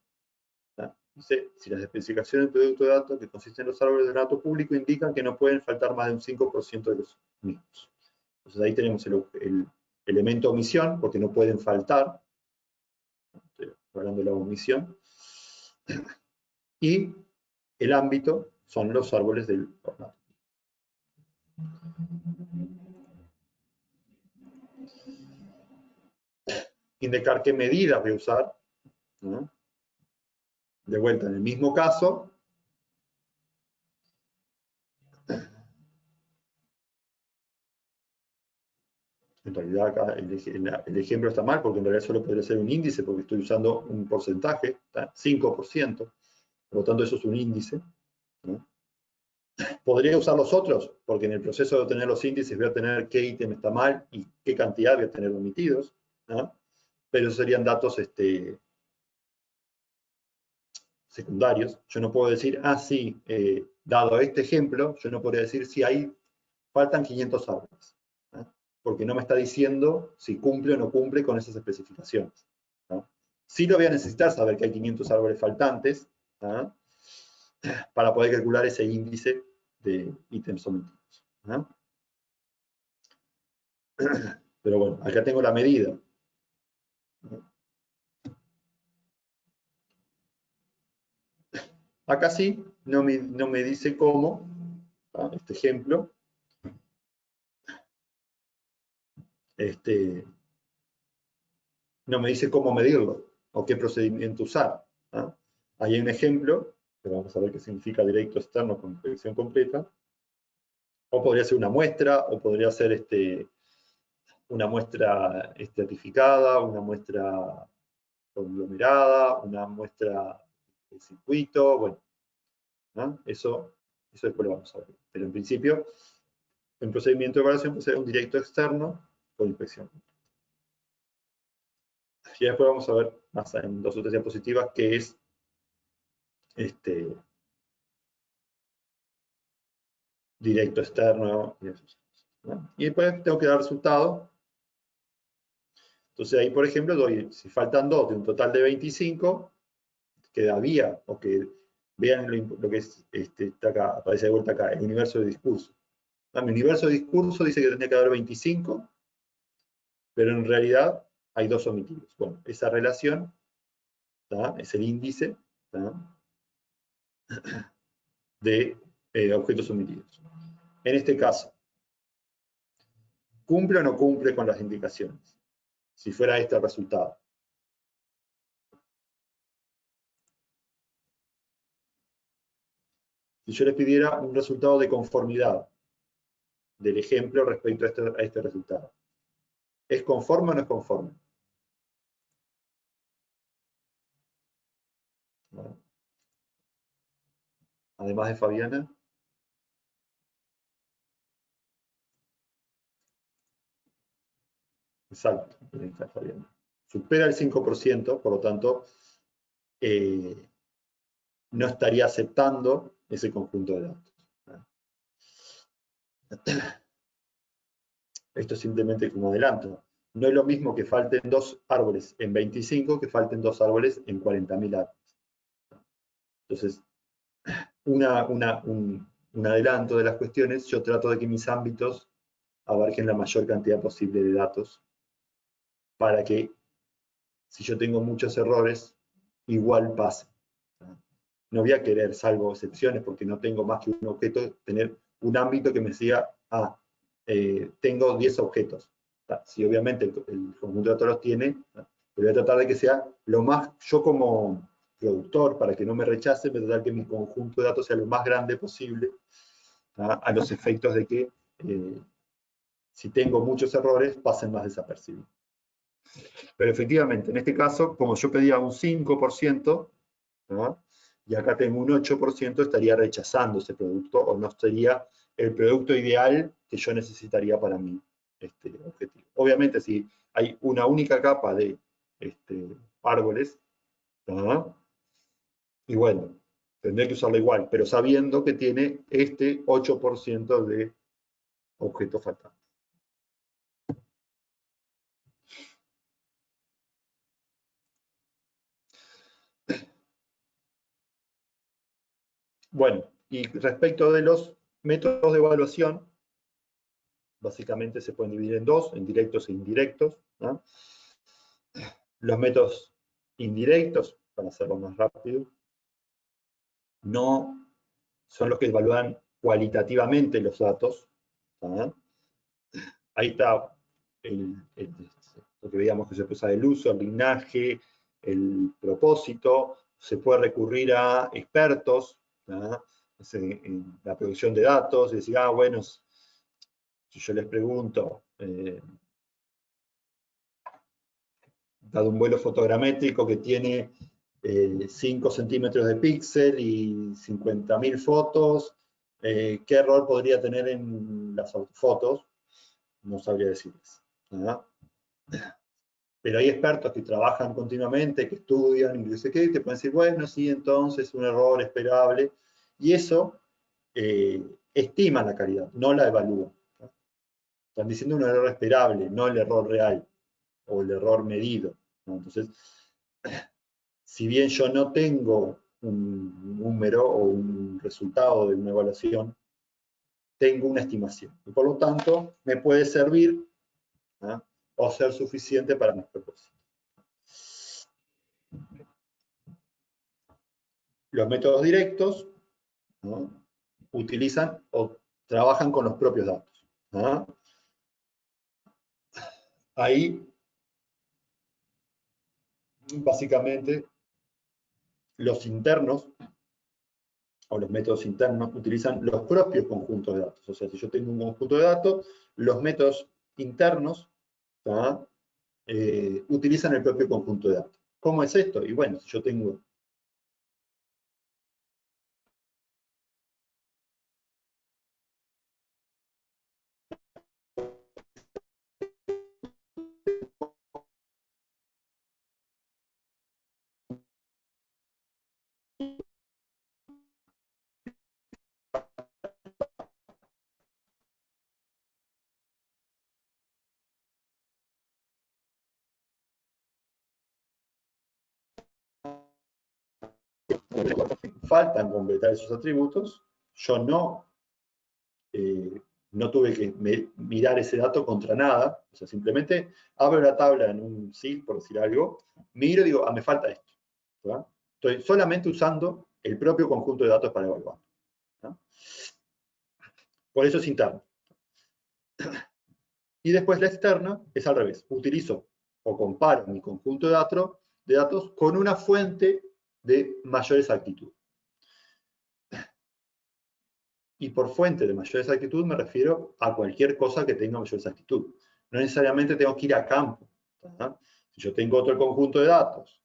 Dice, si las especificaciones del producto de datos que consisten en los árboles de dato público indican que no pueden faltar más de un 5% de los mismos. Entonces ahí tenemos el elemento omisión, porque no pueden faltar. Estoy hablando de la omisión. Y el ámbito son los árboles del ornato. Indicar qué medidas voy a usar, ¿no? De vuelta, en el mismo caso, en realidad acá el ejemplo está mal, porque en realidad solo podría ser un índice, porque estoy usando un porcentaje, 5%, por lo tanto eso es un índice, ¿no? Podría usar los otros, porque en el proceso de obtener los índices voy a tener qué ítem está mal y qué cantidad voy a tener omitidos, ¿no? Pero serían datos secundarios. Yo no puedo decir, sí, dado este ejemplo, yo no podría decir si ahí faltan 500 árboles, ¿no? Porque no me está diciendo si cumple o no cumple con esas especificaciones, ¿no? Sí lo voy a necesitar saber que hay 500 árboles faltantes, ¿no? Para poder calcular ese índice de ítems omitidos, ¿no? Pero bueno, acá tengo la medida, ¿no? Acá sí, no me dice cómo, ¿no? Este ejemplo, no me dice cómo medirlo o qué procedimiento usar, ¿no? Ahí hay un ejemplo, que vamos a ver qué significa directo externo con inspección completa, o podría ser una muestra, o podría ser una muestra estratificada, una muestra conglomerada, una muestra de circuito, bueno, ¿no? Eso después lo vamos a ver. Pero en principio, un procedimiento de evaluación puede ser un directo externo con inspección. Y después vamos a ver más en 2 o 3 diapositivas qué es directo externo y eso, ¿no? Y después tengo que dar resultado. Entonces ahí, por ejemplo, doy, si faltan 2 de un total de 25, quedaría, o que vean lo que es, está acá, aparece de vuelta acá, el universo de discurso. Mi universo de discurso dice que tendría que haber 25, pero en realidad hay 2 omitidos. Bueno, esa relación, ¿tá?, es el índice, ¿tá?, de objetos omitidos. En este caso, ¿cumple o no cumple con las indicaciones? Si fuera este el resultado. Si yo les pidiera un resultado de conformidad del ejemplo respecto a este resultado, ¿es conforme o no es conforme? ¿No? Además de Fabiana. Exacto, Fabiana. Supera el 5%, por lo tanto, no estaría aceptando ese conjunto de datos. Esto es simplemente como adelanto. No es lo mismo que falten 2 árboles en 25 que falten 2 árboles en 40.000 árboles. Entonces, un adelanto de las cuestiones, yo trato de que mis ámbitos abarquen la mayor cantidad posible de datos para que, si yo tengo muchos errores, igual pase. No voy a querer, salvo excepciones, porque no tengo más que un objeto, tener un ámbito que me diga, tengo 10 objetos. Si obviamente el conjunto de datos los tiene, pero voy a tratar de que sea lo más, yo como productor, para que no me rechace, voy a tratar que mi conjunto de datos sea lo más grande posible, a los efectos de que si tengo muchos errores, pasen más desapercibidos. Pero efectivamente, en este caso, como yo pedía un 5%, ¿no?, y acá tengo un 8%, estaría rechazando ese producto, o no sería el producto ideal que yo necesitaría para mi objetivo. Obviamente, si hay una única capa de árboles, ¿no?, y bueno, tendré que usarlo igual, pero sabiendo que tiene este 8% de objetos faltantes. Bueno, y respecto de los métodos de evaluación, básicamente se pueden dividir en 2, en directos e indirectos, ¿no? Los métodos indirectos, para hacerlo más rápido, no son los que evalúan cualitativamente los datos, ¿no? Ahí está lo que veíamos que se puede usar el uso, el linaje, el propósito, se puede recurrir a expertos, ¿no?, en la producción de datos, y decir, bueno, si yo les pregunto, dado un vuelo fotogramétrico que tiene 5 centímetros de píxel y 50.000 fotos, ¿qué error podría tener en las fotos? No sabría decirles, ¿verdad? Pero hay expertos que trabajan continuamente, que estudian, y no sé qué, te pueden decir, bueno, sí, entonces un error esperable, y eso estima la calidad, no la evalúa. Están diciendo un error esperable, no el error real, o el error medido, ¿no? Entonces, si bien yo no tengo un número o un resultado de una evaluación, tengo una estimación. Y por lo tanto, me puede servir, ¿no?, o ser suficiente para mis propósitos. Los métodos directos, ¿no?, utilizan o trabajan con los propios datos, ¿no? Ahí, básicamente, los internos, o los métodos internos, utilizan los propios conjuntos de datos. O sea, si yo tengo un conjunto de datos, los métodos internos, ¿tá?, utilizan el propio conjunto de datos. ¿Cómo es esto? Y bueno, si yo tengo faltan completar esos atributos, yo no no tuve que mirar ese dato contra nada, o sea, simplemente abro la tabla en un SIL, por decir algo, miro y digo, me falta esto. ¿Verdad? Estoy solamente usando el propio conjunto de datos para evaluar. ¿Verdad? Por eso es interno. Y después la externa es al revés. Utilizo o comparo mi conjunto de datos con una fuente de mayor exactitud. Y por fuente de mayor exactitud me refiero a cualquier cosa que tenga mayor exactitud. No necesariamente tengo que ir a campo. ¿Verdad? Si yo tengo otro conjunto de datos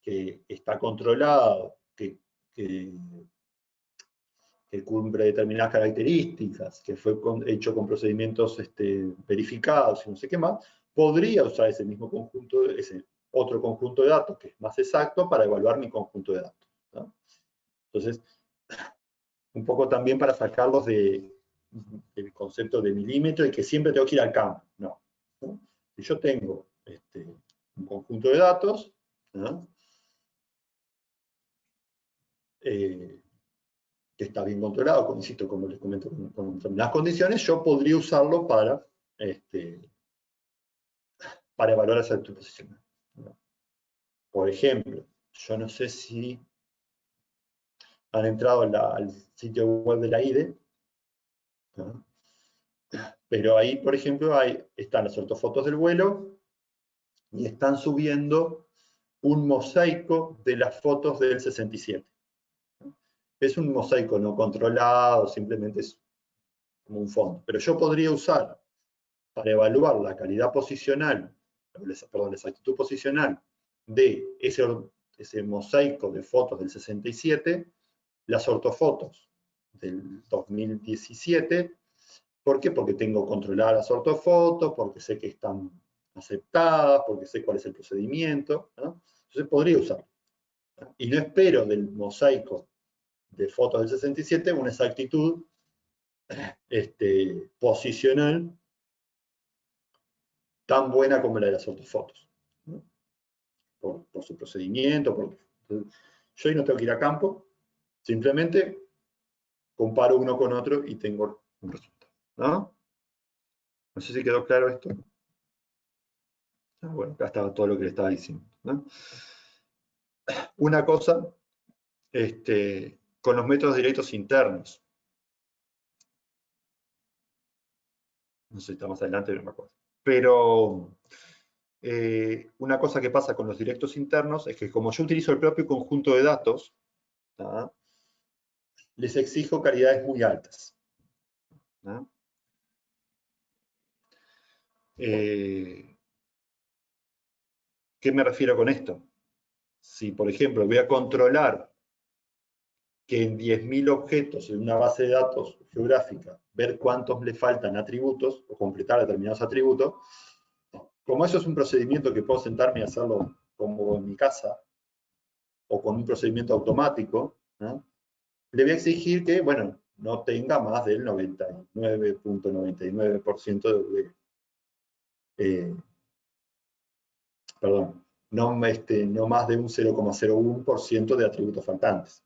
que está controlado, que cumple determinadas características, que fue hecho con procedimientos verificados y no sé qué más, podría usar ese mismo conjunto, ese otro conjunto de datos que es más exacto para evaluar mi conjunto de datos. ¿No? Entonces, un poco también para sacarlos del concepto de milímetro y que siempre tengo que ir al campo. No. ¿No? Si yo tengo un conjunto de datos, ¿no? Que está bien controlado, insisto, como les comento, con determinadas condiciones, yo podría usarlo para evaluar esa altura posicional. ¿No? Por ejemplo, yo no sé si han entrado al sitio web de la IDE, ¿no? Pero ahí, por ejemplo, están las ortofotos del vuelo y están subiendo un mosaico de las fotos del 67. ¿No? Es un mosaico no controlado, simplemente es como un fondo. Pero yo podría usar para evaluar la calidad posicional, perdón, la exactitud posicional de ese mosaico de fotos del 67, las ortofotos del 2017. ¿Por qué? Porque tengo controladas las ortofotos, porque sé que están aceptadas, porque sé cuál es el procedimiento, ¿no? Entonces podría usarlo. ¿No? Y no espero del mosaico de fotos del 67 una exactitud posicional tan buena como la de las ortofotos, ¿no? Por su procedimiento. Yo ahí no tengo que ir a campo, simplemente comparo uno con otro y tengo un resultado. ¿No? No sé si quedó claro esto. Bueno, acá estaba todo lo que le estaba diciendo. ¿No? Una cosa, con los métodos directos internos. No sé si está más adelante, no me acuerdo. Pero una cosa que pasa con los directos internos es que como yo utilizo el propio conjunto de datos, ¿no? Les exijo calidades muy altas. ¿No? ¿Qué me refiero con esto? Si, por ejemplo, voy a controlar que en 10.000 objetos en una base de datos geográfica, ver cuántos le faltan atributos o completar determinados atributos, como eso es un procedimiento que puedo sentarme y hacerlo como en mi casa, o con un procedimiento automático, ¿no? Le voy a exigir que, bueno, no tenga más del 99.99% perdón, no más de un 0,01% de atributos faltantes.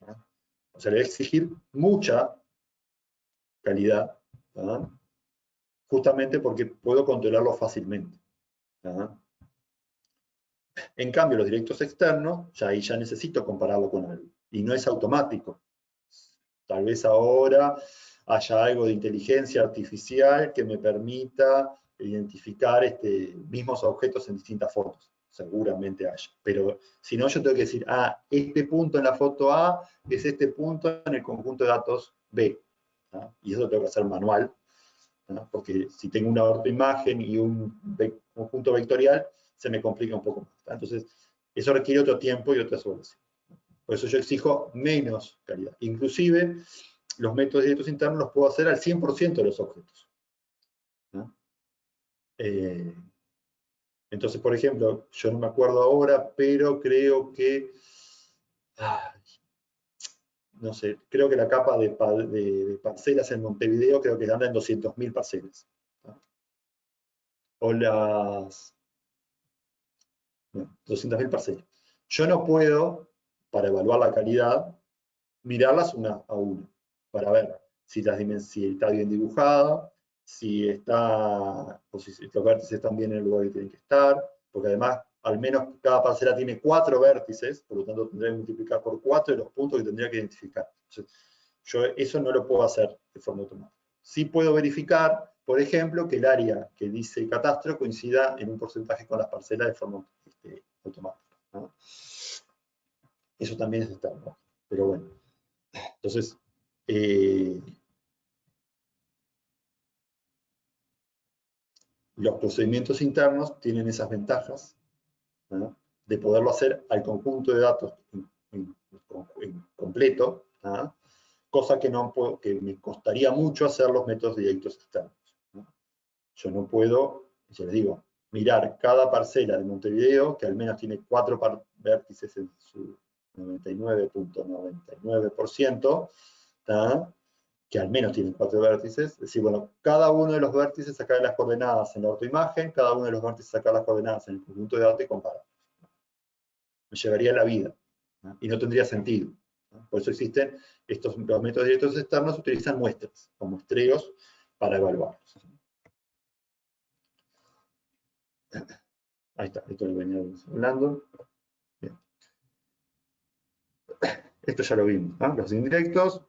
¿No? O sea, le voy a exigir mucha calidad, ¿no? Justamente porque puedo controlarlo fácilmente. ¿No? En cambio, los directos externos, ahí ya necesito compararlo con algo. Y no es automático. Tal vez ahora haya algo de inteligencia artificial que me permita identificar mismos objetos en distintas fotos. Seguramente haya. Pero si no, yo tengo que decir, este punto en la foto A es este punto en el conjunto de datos B. ¿No? Y eso lo tengo que hacer manual, ¿no? Porque si tengo una ortoimagen y un conjunto vectorial, se me complica un poco más. ¿No? Entonces, eso requiere otro tiempo y otra solución. Por eso yo exijo menos calidad. Inclusive, los métodos directos internos los puedo hacer al 100% de los objetos. ¿No? Entonces, por ejemplo, yo no me acuerdo ahora, pero creo que, no sé, creo que la capa de parcelas en Montevideo creo que anda en 200.000 parcelas. ¿No? O las... No, 200.000 parcelas. Yo no puedo, para evaluar la calidad, mirarlas una a una, para ver si está bien dibujada, si los vértices están bien en el lugar que tienen que estar, porque además al menos cada parcela tiene 4 vértices, por lo tanto tendría que multiplicar por 4 los puntos que tendría que identificar. Entonces, yo eso no lo puedo hacer de forma automática. Sí puedo verificar, por ejemplo, que el área que dice el catastro coincida en un porcentaje con las parcelas de forma automática, ¿no? Eso también es externo, pero bueno. Entonces, los procedimientos internos tienen esas ventajas, ¿no?, de poderlo hacer al conjunto de datos en completo, ¿no?, cosa que me costaría mucho hacer los métodos directos externos, ¿no? Yo no puedo, ya les digo, mirar cada parcela de Montevideo, que al menos tiene 4 vértices en su 99.99%, que al menos tiene 4 vértices, es decir, bueno, cada uno de los vértices sacar las coordenadas en la ortoimagen, cada uno de los vértices sacar las coordenadas en el conjunto de datos y comparar. Me llevaría la vida, ¿no?, y no tendría sentido, ¿no? Por eso existen los métodos directos externos, utilizan muestras o muestreos para evaluarlos. Ahí está, esto lo veníamos hablando. Bien. Esto ya lo vimos, ¿no? Los indirectos,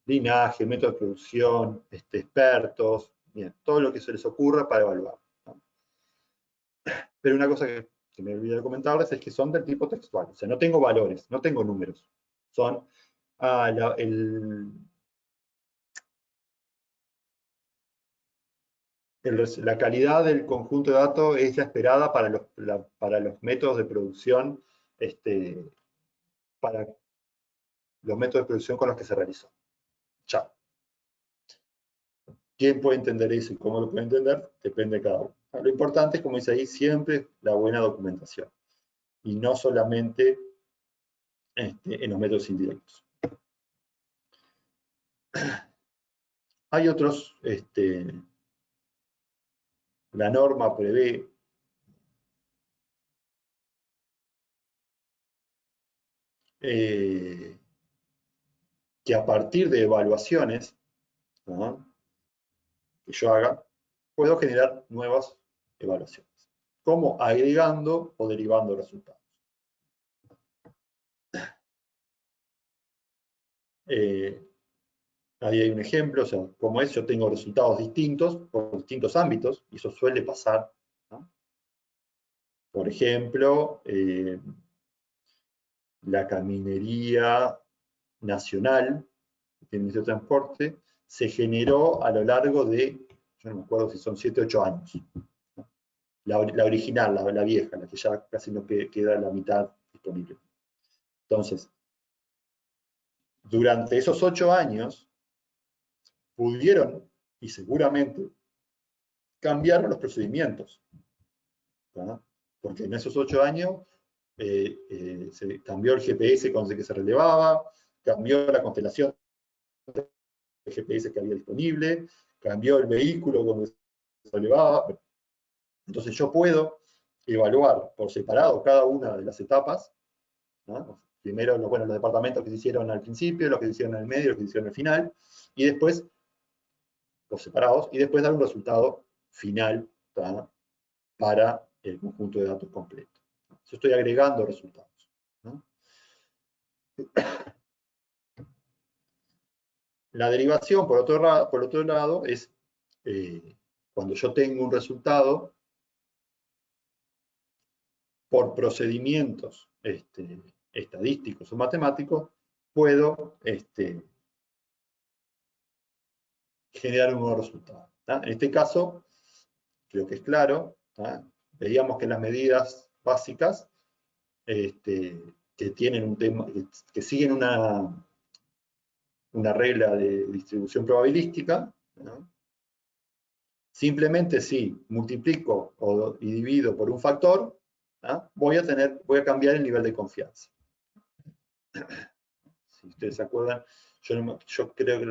linaje, método de producción, expertos, bien, todo lo que se les ocurra para evaluar, ¿no? Pero una cosa que me olvidé de comentarles es que son del tipo textual, o sea, no tengo valores, no tengo números. Son la calidad del conjunto de datos es la esperada para los métodos de producción, para los métodos de producción con los que se realizó. Chao. ¿Quién puede entender eso y cómo lo puede entender? Depende de cada uno. Lo importante es, como dice ahí, siempre la buena documentación. Y no solamente en los métodos indirectos. Hay otros, la norma prevé que a partir de evaluaciones, ¿no?, que yo haga, puedo generar nuevas evaluaciones, como agregando o derivando resultados. Ahí hay un ejemplo, o sea, como es, yo tengo resultados distintos por distintos ámbitos, y eso suele pasar, ¿no? Por ejemplo, la caminería nacional, el Ministerio de Transporte, se generó a lo largo de, yo no me acuerdo si son 7 o 8 años. La original, la vieja, la que ya casi no queda la mitad disponible. Entonces, durante esos 8 años, pudieron, y seguramente, cambiaron los procedimientos, ¿no? Porque en esos 8 años se cambió el GPS con el que se relevaba, cambió la constelación de GPS que había disponible, cambió el vehículo donde se relevaba. Entonces yo puedo evaluar por separado cada una de las etapas, ¿no? Primero, los departamentos que se hicieron al principio, los que se hicieron en el medio, los que se hicieron al final, y después los separados, y después dar un resultado final, ¿tá?, para el conjunto de datos completo. Yo estoy agregando resultados, ¿no? La derivación, por otro lado, es cuando yo tengo un resultado por procedimientos estadísticos o matemáticos, puedo generar un nuevo resultado, ¿tá? En este caso, creo que es claro, ¿tá? Veíamos que las medidas básicas que tienen un tema, que siguen una regla de distribución probabilística, ¿no? Simplemente si multiplico y divido por un factor, ¿no?, voy a cambiar el nivel de confianza. Si ustedes se acuerdan, yo creo que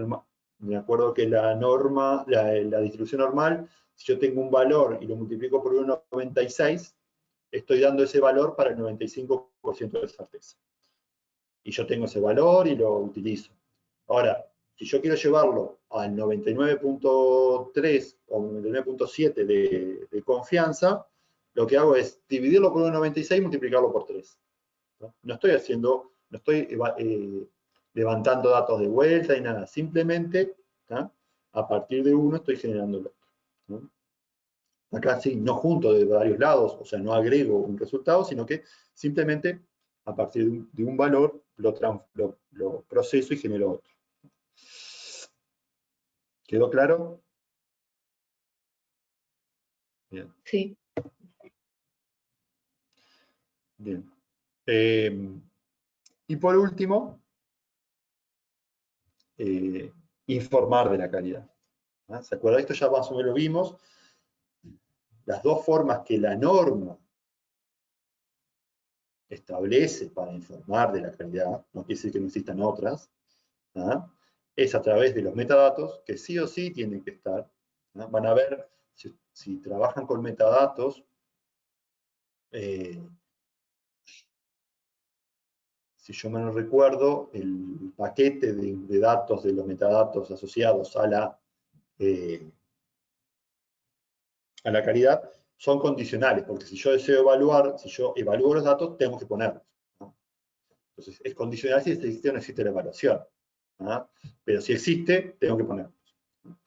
me acuerdo que la norma, la distribución normal, si yo tengo un valor y lo multiplico por 1,96, estoy dando ese valor para el 95% de certeza. Y yo tengo ese valor y lo utilizo. Ahora, si yo quiero llevarlo al 99.3 o 99.7 de confianza, lo que hago es dividirlo por 1,96 y multiplicarlo por 3. No estoy levantando datos de vuelta y nada, simplemente a partir de 1 estoy generando el otro. ¿No? Acá sí, no junto de varios lados, o sea, no agrego un resultado, sino que simplemente a partir de un valor lo proceso y genero otro. ¿Quedó claro? Bien. Sí. Bien. Y por último, informar de la calidad. ¿Ah? ¿Se acuerdan? Esto ya más o menos lo vimos. Las dos formas que la norma establece para informar de la calidad, no quiere decir que no existan otras, ¿ah? Es a través de los metadatos, que sí o sí tienen que estar. ¿Ah? Van a ver, si trabajan con metadatos, si yo me lo recuerdo, el paquete de datos de los metadatos asociados a la calidad son condicionales, porque si yo deseo evaluar, si yo evalúo los datos, tengo que ponerlos. ¿No? Entonces, es condicional si existe o no existe la evaluación. ¿No? Pero si existe, tengo que ponerlos. ¿No?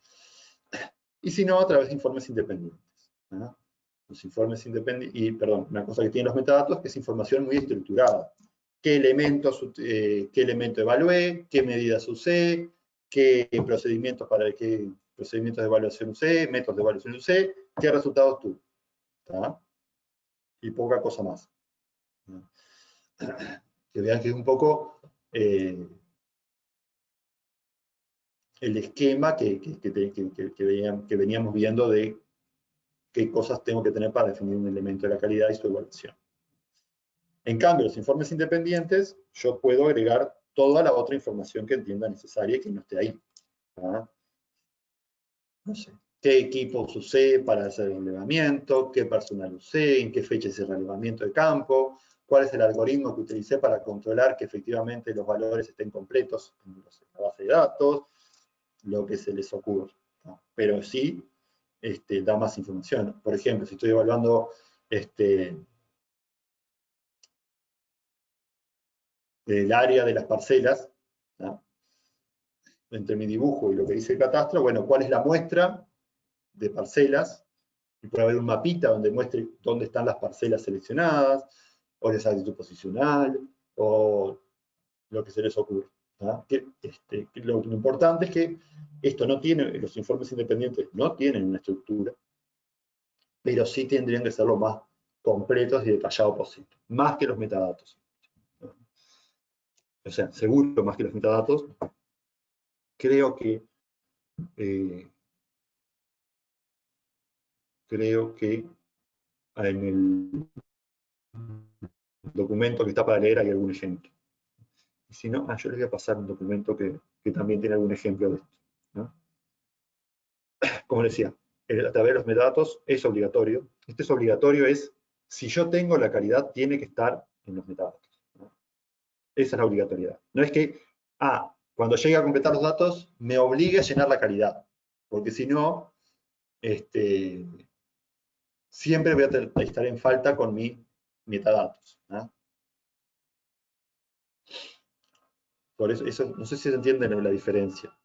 Y si no, a través de informes independientes. ¿No? Los informes independientes, y perdón, una cosa que tienen los metadatos es que es información muy estructurada. ¿Qué elemento evalué? ¿Qué medidas usé? ¿Qué procedimientos de evaluación usé? ¿Métodos de evaluación usé? ¿Qué resultados tuve? ¿Tá? Y poca cosa más. Que vean que es un poco el esquema que veníamos viendo de qué cosas tengo que tener para definir un elemento de la calidad y su evaluación. En cambio, los informes independientes, yo puedo agregar toda la otra información que entienda necesaria y que no esté ahí. ¿Ah? No sé, qué equipos usé para hacer el relevamiento, qué personal usé, en qué fecha hice el relevamiento de campo, cuál es el algoritmo que utilicé para controlar que efectivamente los valores estén completos en la base de datos, lo que se les ocurra. ¿No? Pero sí da más información. Por ejemplo, si estoy evaluando el área de las parcelas, ¿no? Entre mi dibujo y lo que dice el catastro, bueno, ¿cuál es la muestra de parcelas? Y puede haber un mapita donde muestre dónde están las parcelas seleccionadas, o la exactitud posicional, o lo que se les ocurra. ¿No? Lo importante es que esto no tiene, los informes independientes no tienen una estructura, pero sí tendrían que ser lo más completos y detallados posible, más que los metadatos. O sea, seguro más que los metadatos. Creo que en el documento que está para leer hay algún ejemplo. Y si no, yo les voy a pasar un documento que también tiene algún ejemplo de esto. ¿No? Como decía, a través de los metadatos es obligatorio. Este es obligatorio, si yo tengo la calidad, tiene que estar en los metadatos. ¿No? Esa es la obligatoriedad. No es que, cuando llegue a completar los datos, me obligue a llenar la calidad. Porque si no, siempre voy a estar en falta con mis metadatos. ¿No? Por eso, no sé si se entiende la diferencia.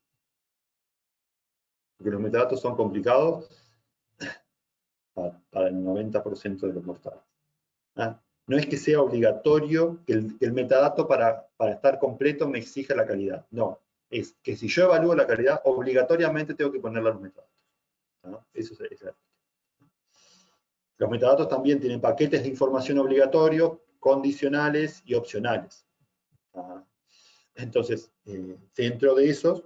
Porque los metadatos son complicados para el 90% de los mortales. ¿Ah? No es que sea obligatorio que el metadato para estar completo me exija la calidad. No, es que si yo evalúo la calidad, obligatoriamente tengo que ponerle los metadatos. ¿No? Eso es la. Los metadatos también tienen paquetes de información obligatorios, condicionales y opcionales. ¿Ah? Entonces, dentro de esos,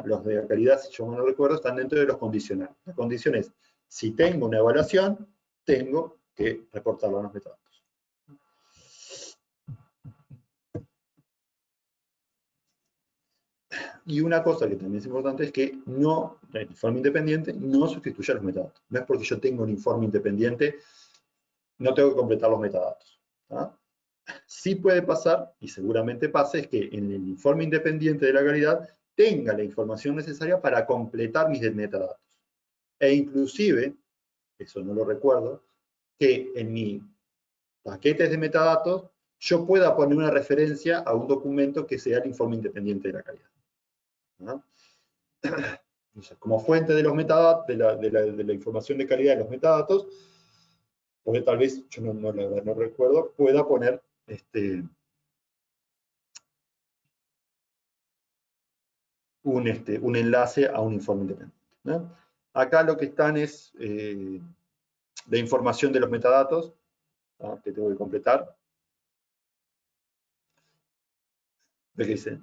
los de calidad, si yo me lo recuerdo, están dentro de los condicionales. La condición es, si tengo una evaluación, tengo que reportarlo a los metadatos. Y una cosa que también es importante es que el informe independiente no sustituye a los metadatos. No es porque yo tengo un informe independiente, no tengo que completar los metadatos. ¿Ah? Sí puede pasar, y seguramente pase, es que en el informe independiente de la calidad tenga la información necesaria para completar mis metadatos. E inclusive, eso no lo recuerdo, que en mis paquetes de metadatos yo pueda poner una referencia a un documento que sea el informe independiente de la calidad. ¿No? Entonces, como fuente de los metadatos, de la información de calidad de los metadatos, porque tal vez, yo la verdad no recuerdo, pueda poner un enlace a un informe independiente. ¿No? Acá lo que están es la información de los metadatos, ¿no? Que tengo que completar. ¿Ves que dice?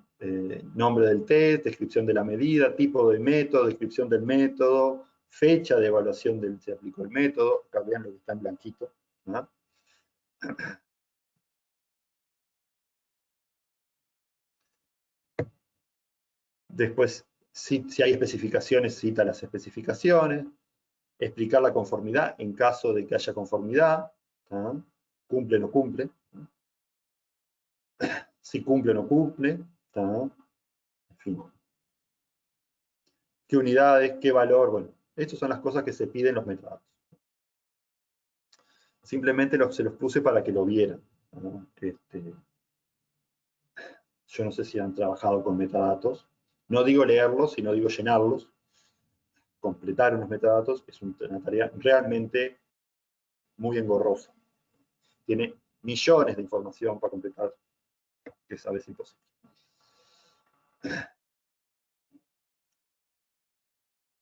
Nombre del test, descripción de la medida, tipo de método, descripción del método, fecha de evaluación del se aplicó el método. Acá vean lo que está en blanquito, ¿no? Después, si hay especificaciones, cita las especificaciones. Explicar la conformidad en caso de que haya conformidad. ¿No? Cumple o no cumple. ¿No? Si cumple o no cumple. ¿No? En fin. ¿Qué unidades? ¿Qué valor? Bueno, estas son las cosas que se piden en los metadatos. Simplemente se los puse para que lo vieran. ¿No? Yo no sé si han trabajado con metadatos. No digo leerlos, sino digo llenarlos. Completar unos metadatos es una tarea realmente muy engorrosa. Tiene millones de información para completar, que es a veces imposible.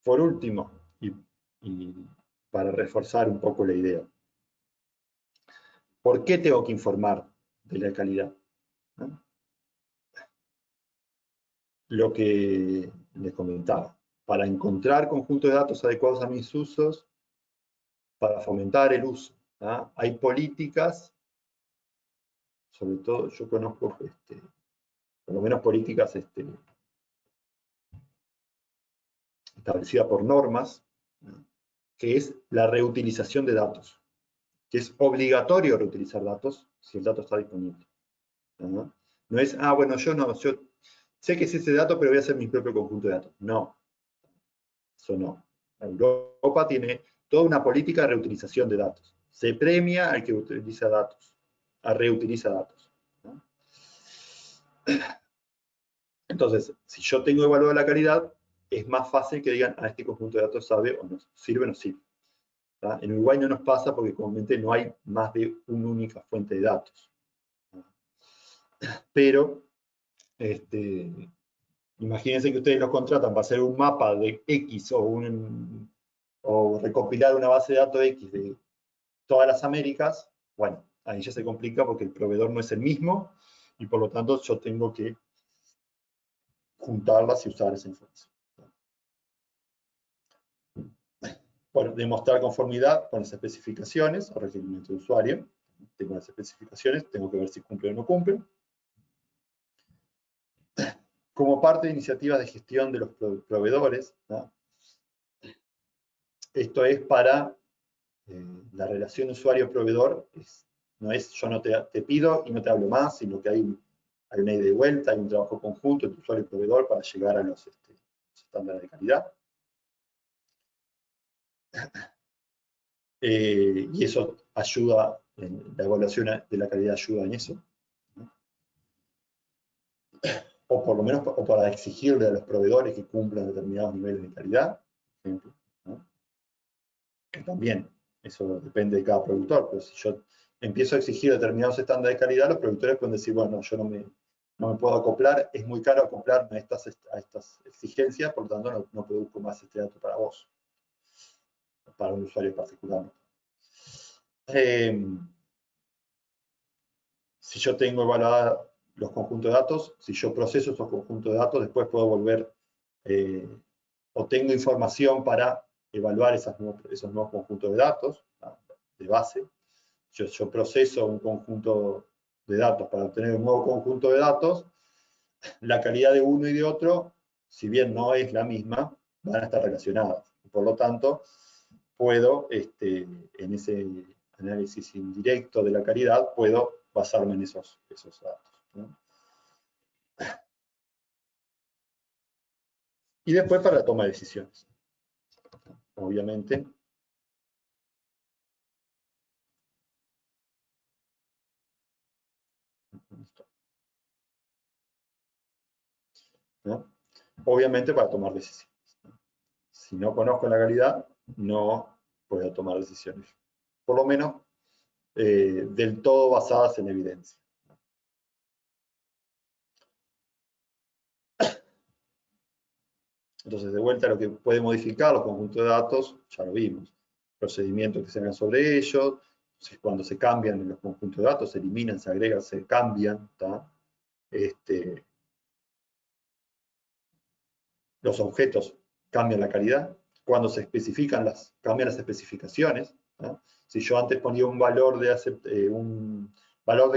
Por último, y para reforzar un poco la idea, ¿por qué tengo que informar de la calidad? ¿No? Lo que les comentaba, para encontrar conjuntos de datos adecuados a mis usos, para fomentar el uso. ¿No? Hay políticas, sobre todo yo conozco, por lo menos políticas establecidas por normas, ¿no? Que es la reutilización de datos, que es obligatorio reutilizar datos si el dato está disponible. ¿No? No es, bueno, yo sé que es ese dato, pero voy a hacer mi propio conjunto de datos. No, eso no. Europa tiene toda una política de reutilización de datos. Se premia al que utiliza datos, reutiliza datos. ¿No? Entonces, si yo tengo evaluada la calidad, es más fácil que digan, este conjunto de datos sirve o no sirve. ¿Tá? En Uruguay no nos pasa porque comúnmente no hay más de una única fuente de datos. Pero, imagínense que ustedes los contratan para hacer un mapa de X o recopilar una base de datos X de todas las Américas. Bueno, ahí ya se complica porque el proveedor no es el mismo y por lo tanto yo tengo que juntarlas y usar esa información. Bueno, demostrar conformidad con las especificaciones o requerimientos de usuario. Tengo las especificaciones, tengo que ver si cumplen o no cumplen. Como parte de iniciativas de gestión de los proveedores, ¿no? Esto es para la relación usuario-proveedor, no es yo no te pido y no te hablo más, sino que hay una ida y vuelta, hay un trabajo conjunto entre usuario y proveedor para llegar a los estándares de calidad. Y eso ayuda, la evaluación de la calidad ayuda en eso. ¿No? O por lo menos para exigirle a los proveedores que cumplan determinados niveles de calidad, por ejemplo. ¿No? Que también, eso depende de cada productor, pero si yo empiezo a exigir determinados estándares de calidad, los productores pueden decir, bueno, yo no me puedo acoplar, es muy caro acoplarme a estas exigencias, por lo tanto no produzco más este dato para vos, para un usuario particular. Si yo tengo evaluados los conjuntos de datos, si yo proceso esos conjuntos de datos, después puedo volver, o tengo información para evaluar esos nuevos conjuntos de datos, de base. Yo proceso un conjunto de datos para obtener un nuevo conjunto de datos, la calidad de uno y de otro, si bien no es la misma, van a estar relacionadas. Por lo tanto, puedo, en ese análisis indirecto de la calidad, puedo basarme en esos datos. ¿No? Y después para la toma de decisiones. Obviamente. ¿No? Obviamente para tomar decisiones. Si no conozco la calidad, no puedo tomar decisiones. Por lo menos del todo basadas en evidencia. Entonces, de vuelta, lo que puede modificar los conjuntos de datos, ya lo vimos. Procedimientos que se hagan sobre ellos, cuando se cambian en los conjuntos de datos, se eliminan, se agregan, se cambian. Los objetos cambian la calidad. Cuando se especifican cambian las especificaciones. ¿tá? Si yo antes ponía un valor de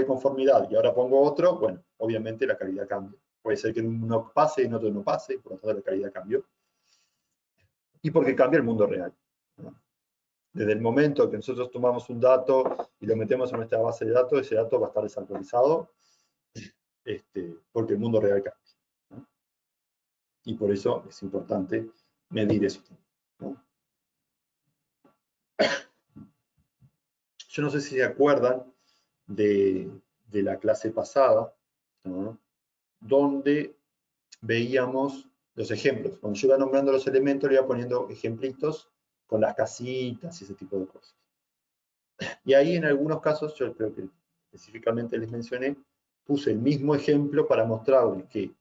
conformidad y ahora pongo otro, bueno, obviamente la calidad cambia. Puede ser que en uno pase y en otro no pase, por lo tanto la calidad cambió. Y porque cambia el mundo real. ¿tá? Desde el momento que nosotros tomamos un dato y lo metemos en nuestra base de datos, ese dato va a estar desactualizado porque el mundo real cambia. ¿no? Y por eso es importante medir eso. ¿no? Yo no sé si se acuerdan de la clase pasada, ¿no? donde veíamos los ejemplos. Cuando yo iba nombrando los elementos, le iba poniendo ejemplitos con las casitas y ese tipo de cosas. Y ahí en algunos casos, yo creo que específicamente les mencioné, puse el mismo ejemplo para mostrarles que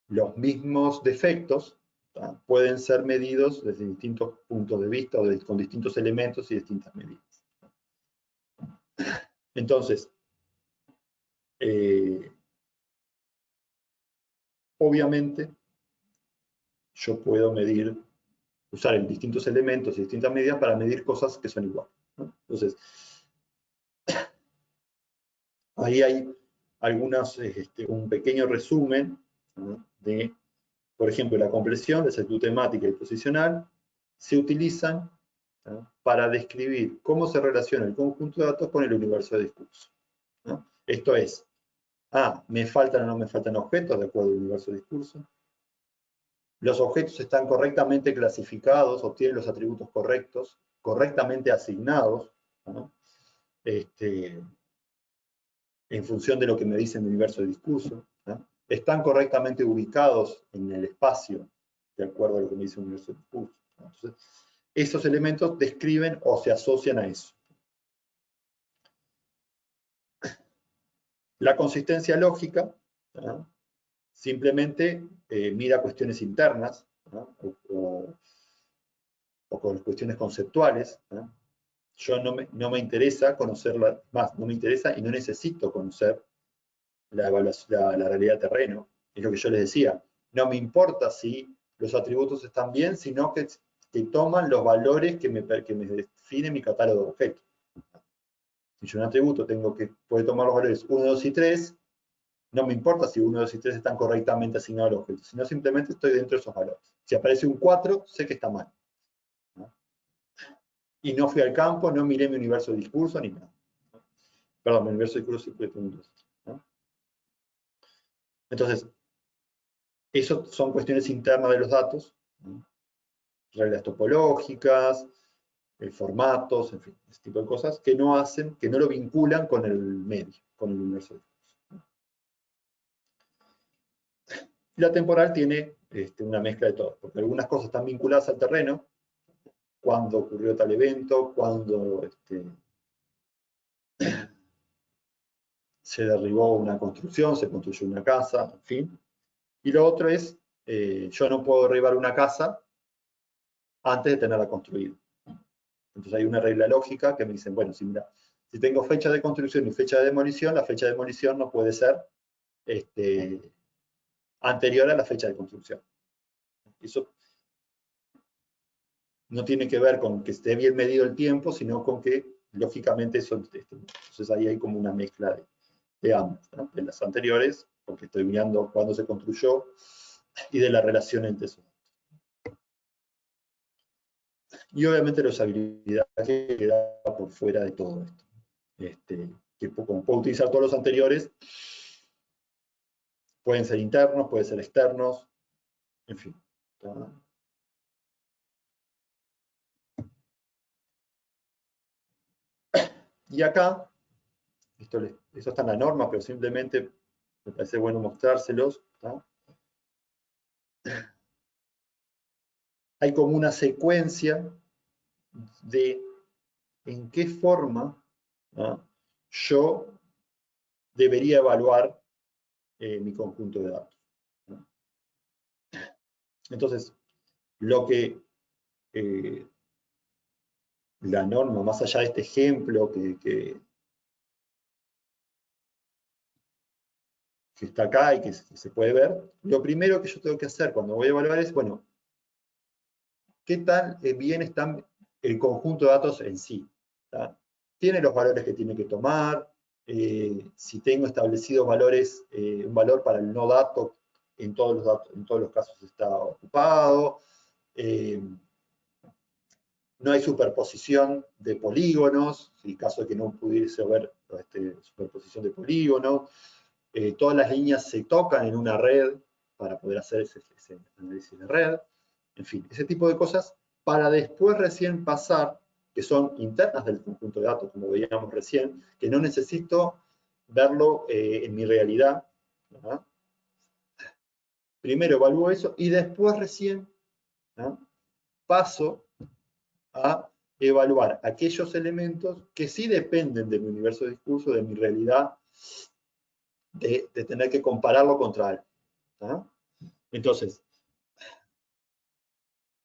los mismos defectos ¿tá? pueden ser medidos desde distintos puntos de vista o con distintos elementos y distintas medidas. Entonces, obviamente, yo puedo usar distintos elementos y distintas medidas para medir cosas que son iguales. ¿no? Entonces, ahí hay un pequeño resumen ¿no? de, por ejemplo, la compresión, la exactitud temática y posicional, se utilizan ¿no? para describir cómo se relaciona el conjunto de datos con el universo de discurso. ¿no? Esto es, ¿me faltan o no me faltan objetos de acuerdo al universo de discurso? Los objetos están correctamente clasificados, obtienen los atributos correctos, correctamente asignados, ¿no? En función de lo que me dice el universo de discurso. ¿no? Están correctamente ubicados en el espacio, de acuerdo a lo que me dice el universo de discurso. ¿no? Entonces, esos elementos describen o se asocian a eso. La consistencia lógica, ¿no? simplemente mira cuestiones internas, ¿no? o con cuestiones conceptuales. ¿no? Yo no me interesa conocerla, más, no me interesa y no necesito conocer la realidad de terreno. Es lo que yo les decía. No me importa si los atributos están bien, sino que toman los valores que me define mi catálogo de objetos. Si yo un atributo puede tomar los valores 1, 2 y 3, no me importa si 1, 2 y 3 están correctamente asignados al objeto, sino simplemente estoy dentro de esos valores. Si aparece un 4, sé que está mal. ¿no? Y no fui al campo, no miré mi universo de discurso, ni nada. ¿no? Perdón, mi universo de discurso siempre tengo un 2. ¿no? Entonces, eso son cuestiones internas de los datos, ¿no? reglas topológicas, formatos, en fin, ese tipo de cosas que no lo vinculan con el medio, con el universo de discurso. Y la temporal tiene una mezcla de todo, porque algunas cosas están vinculadas al terreno, cuándo ocurrió tal evento, cuándo se derribó una construcción, se construyó una casa, en fin. Y lo otro es, yo no puedo derribar una casa antes de tenerla construida. Entonces hay una regla lógica que me dicen, bueno, si tengo fecha de construcción y fecha de demolición, la fecha de demolición no puede ser anterior a la fecha de construcción. Eso no tiene que ver con que esté bien medido el tiempo, sino con que, lógicamente, entonces ahí hay como una mezcla de ambas, ¿no? de las anteriores, porque estoy mirando cuándo se construyó, y de la relación entre esos. Y obviamente la usabilidad que queda por fuera de todo esto. Que como puedo utilizar todos los anteriores, pueden ser internos, pueden ser externos, En fin. ¿Tá? Y acá, esto está en la norma, pero simplemente me parece bueno mostrárselos. ¿Tá? Hay como una secuencia de en qué forma, ¿no?, yo debería evaluar mi conjunto de datos, ¿no? Entonces, lo que la norma, más allá de este ejemplo que está acá y que se puede ver, lo primero que yo tengo que hacer cuando voy a evaluar es, bueno, ¿qué tan bien está el conjunto de datos en sí? ¿Tá? ¿Tiene los valores que tiene que tomar? Si tengo establecidos valores, un valor para el no dato, en todos los casos está ocupado. No hay superposición de polígonos, en caso de que no pudiese haber superposición de polígonos. Todas las líneas se tocan en una red para poder hacer ese análisis de red. En fin, ese tipo de cosas para después recién pasar, que son internas del conjunto de datos, como veíamos recién, que no necesito verlo en mi realidad, ¿verdad? Primero evalúo eso y después recién, ¿verdad?, paso a evaluar aquellos elementos que sí dependen de mi universo de discurso, de mi realidad, de tener que compararlo contra algo, ¿verdad? Entonces,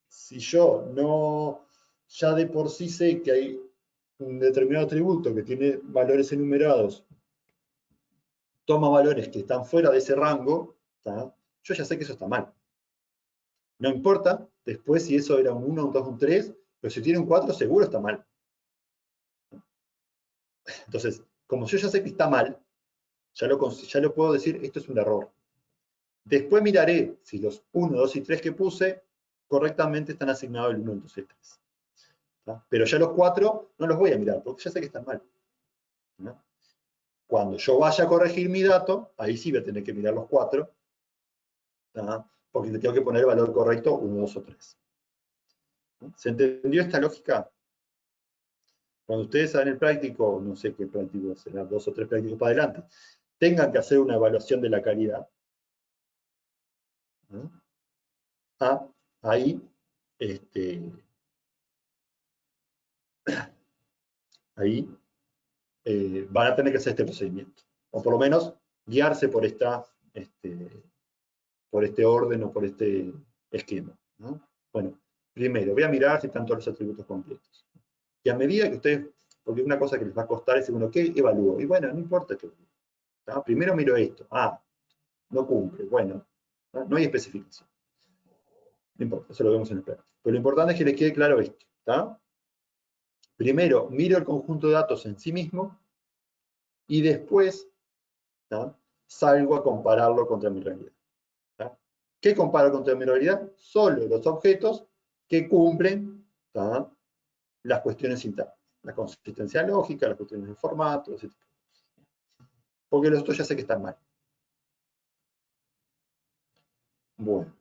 si yo no, ya de por sí sé que hay un determinado atributo que tiene valores enumerados, toma valores que están fuera de ese rango, ¿tá?, yo ya sé que eso está mal. No importa después si eso era un 1, un 2, un 3, pero si tiene un 4, seguro está mal. Entonces, como yo ya sé que está mal, ya lo puedo decir, esto es un error. Después miraré si los 1, 2 y 3 que puse correctamente están asignados el 1, el 2 y el 3. ¿Tá? Pero ya los 4 no los voy a mirar, porque ya sé que están mal, ¿no? Cuando yo vaya a corregir mi dato, ahí sí voy a tener que mirar los 4, ¿tá?, porque le tengo que poner el valor correcto 1, 2 o 3. ¿Se entendió esta lógica? Cuando ustedes hagan el práctico, no sé qué práctico será, 2 o 3 prácticos para adelante, tengan que hacer una evaluación de la calidad, ¿no?, ahí, ahí van a tener que hacer este procedimiento, o por lo menos guiarse por este orden o por este esquema, ¿no? Bueno, primero voy a mirar si están todos los atributos completos. Y a medida que ustedes, porque una cosa que les va a costar es, bueno, ¿qué evalúo? Y bueno, no importa qué evalúo, ¿tá? Primero miro esto, no cumple, bueno, no hay especificación. No importa, eso lo vemos en el práctico. Pero lo importante es que les quede claro esto, ¿tá? Primero miro el conjunto de datos en sí mismo y después, ¿tá?, salgo a compararlo contra mi realidad. ¿Tá? ¿Qué comparo contra mi realidad? Solo los objetos que cumplen, ¿tá?, las cuestiones internas, la consistencia lógica, las cuestiones de formato, etc. Porque los otros ya sé que están mal. Bueno.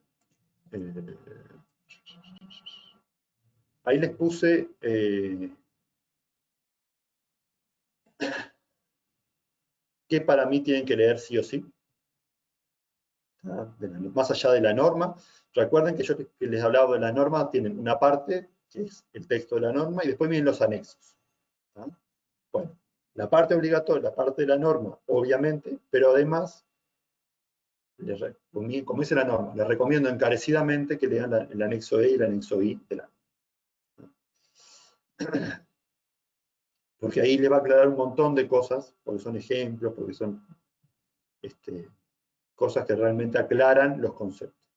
Ahí les puse que para mí tienen que leer sí o sí, más allá de la norma. Recuerden que yo que les hablaba de la norma, tienen una parte, que es el texto de la norma, y después vienen los anexos, ¿tá? Bueno, la parte obligatoria, la parte de la norma, obviamente, pero además, como dice la norma, les recomiendo encarecidamente que lean el anexo E y el anexo I de la norma. Porque ahí le va a aclarar un montón de cosas, porque son ejemplos, porque son cosas que realmente aclaran los conceptos.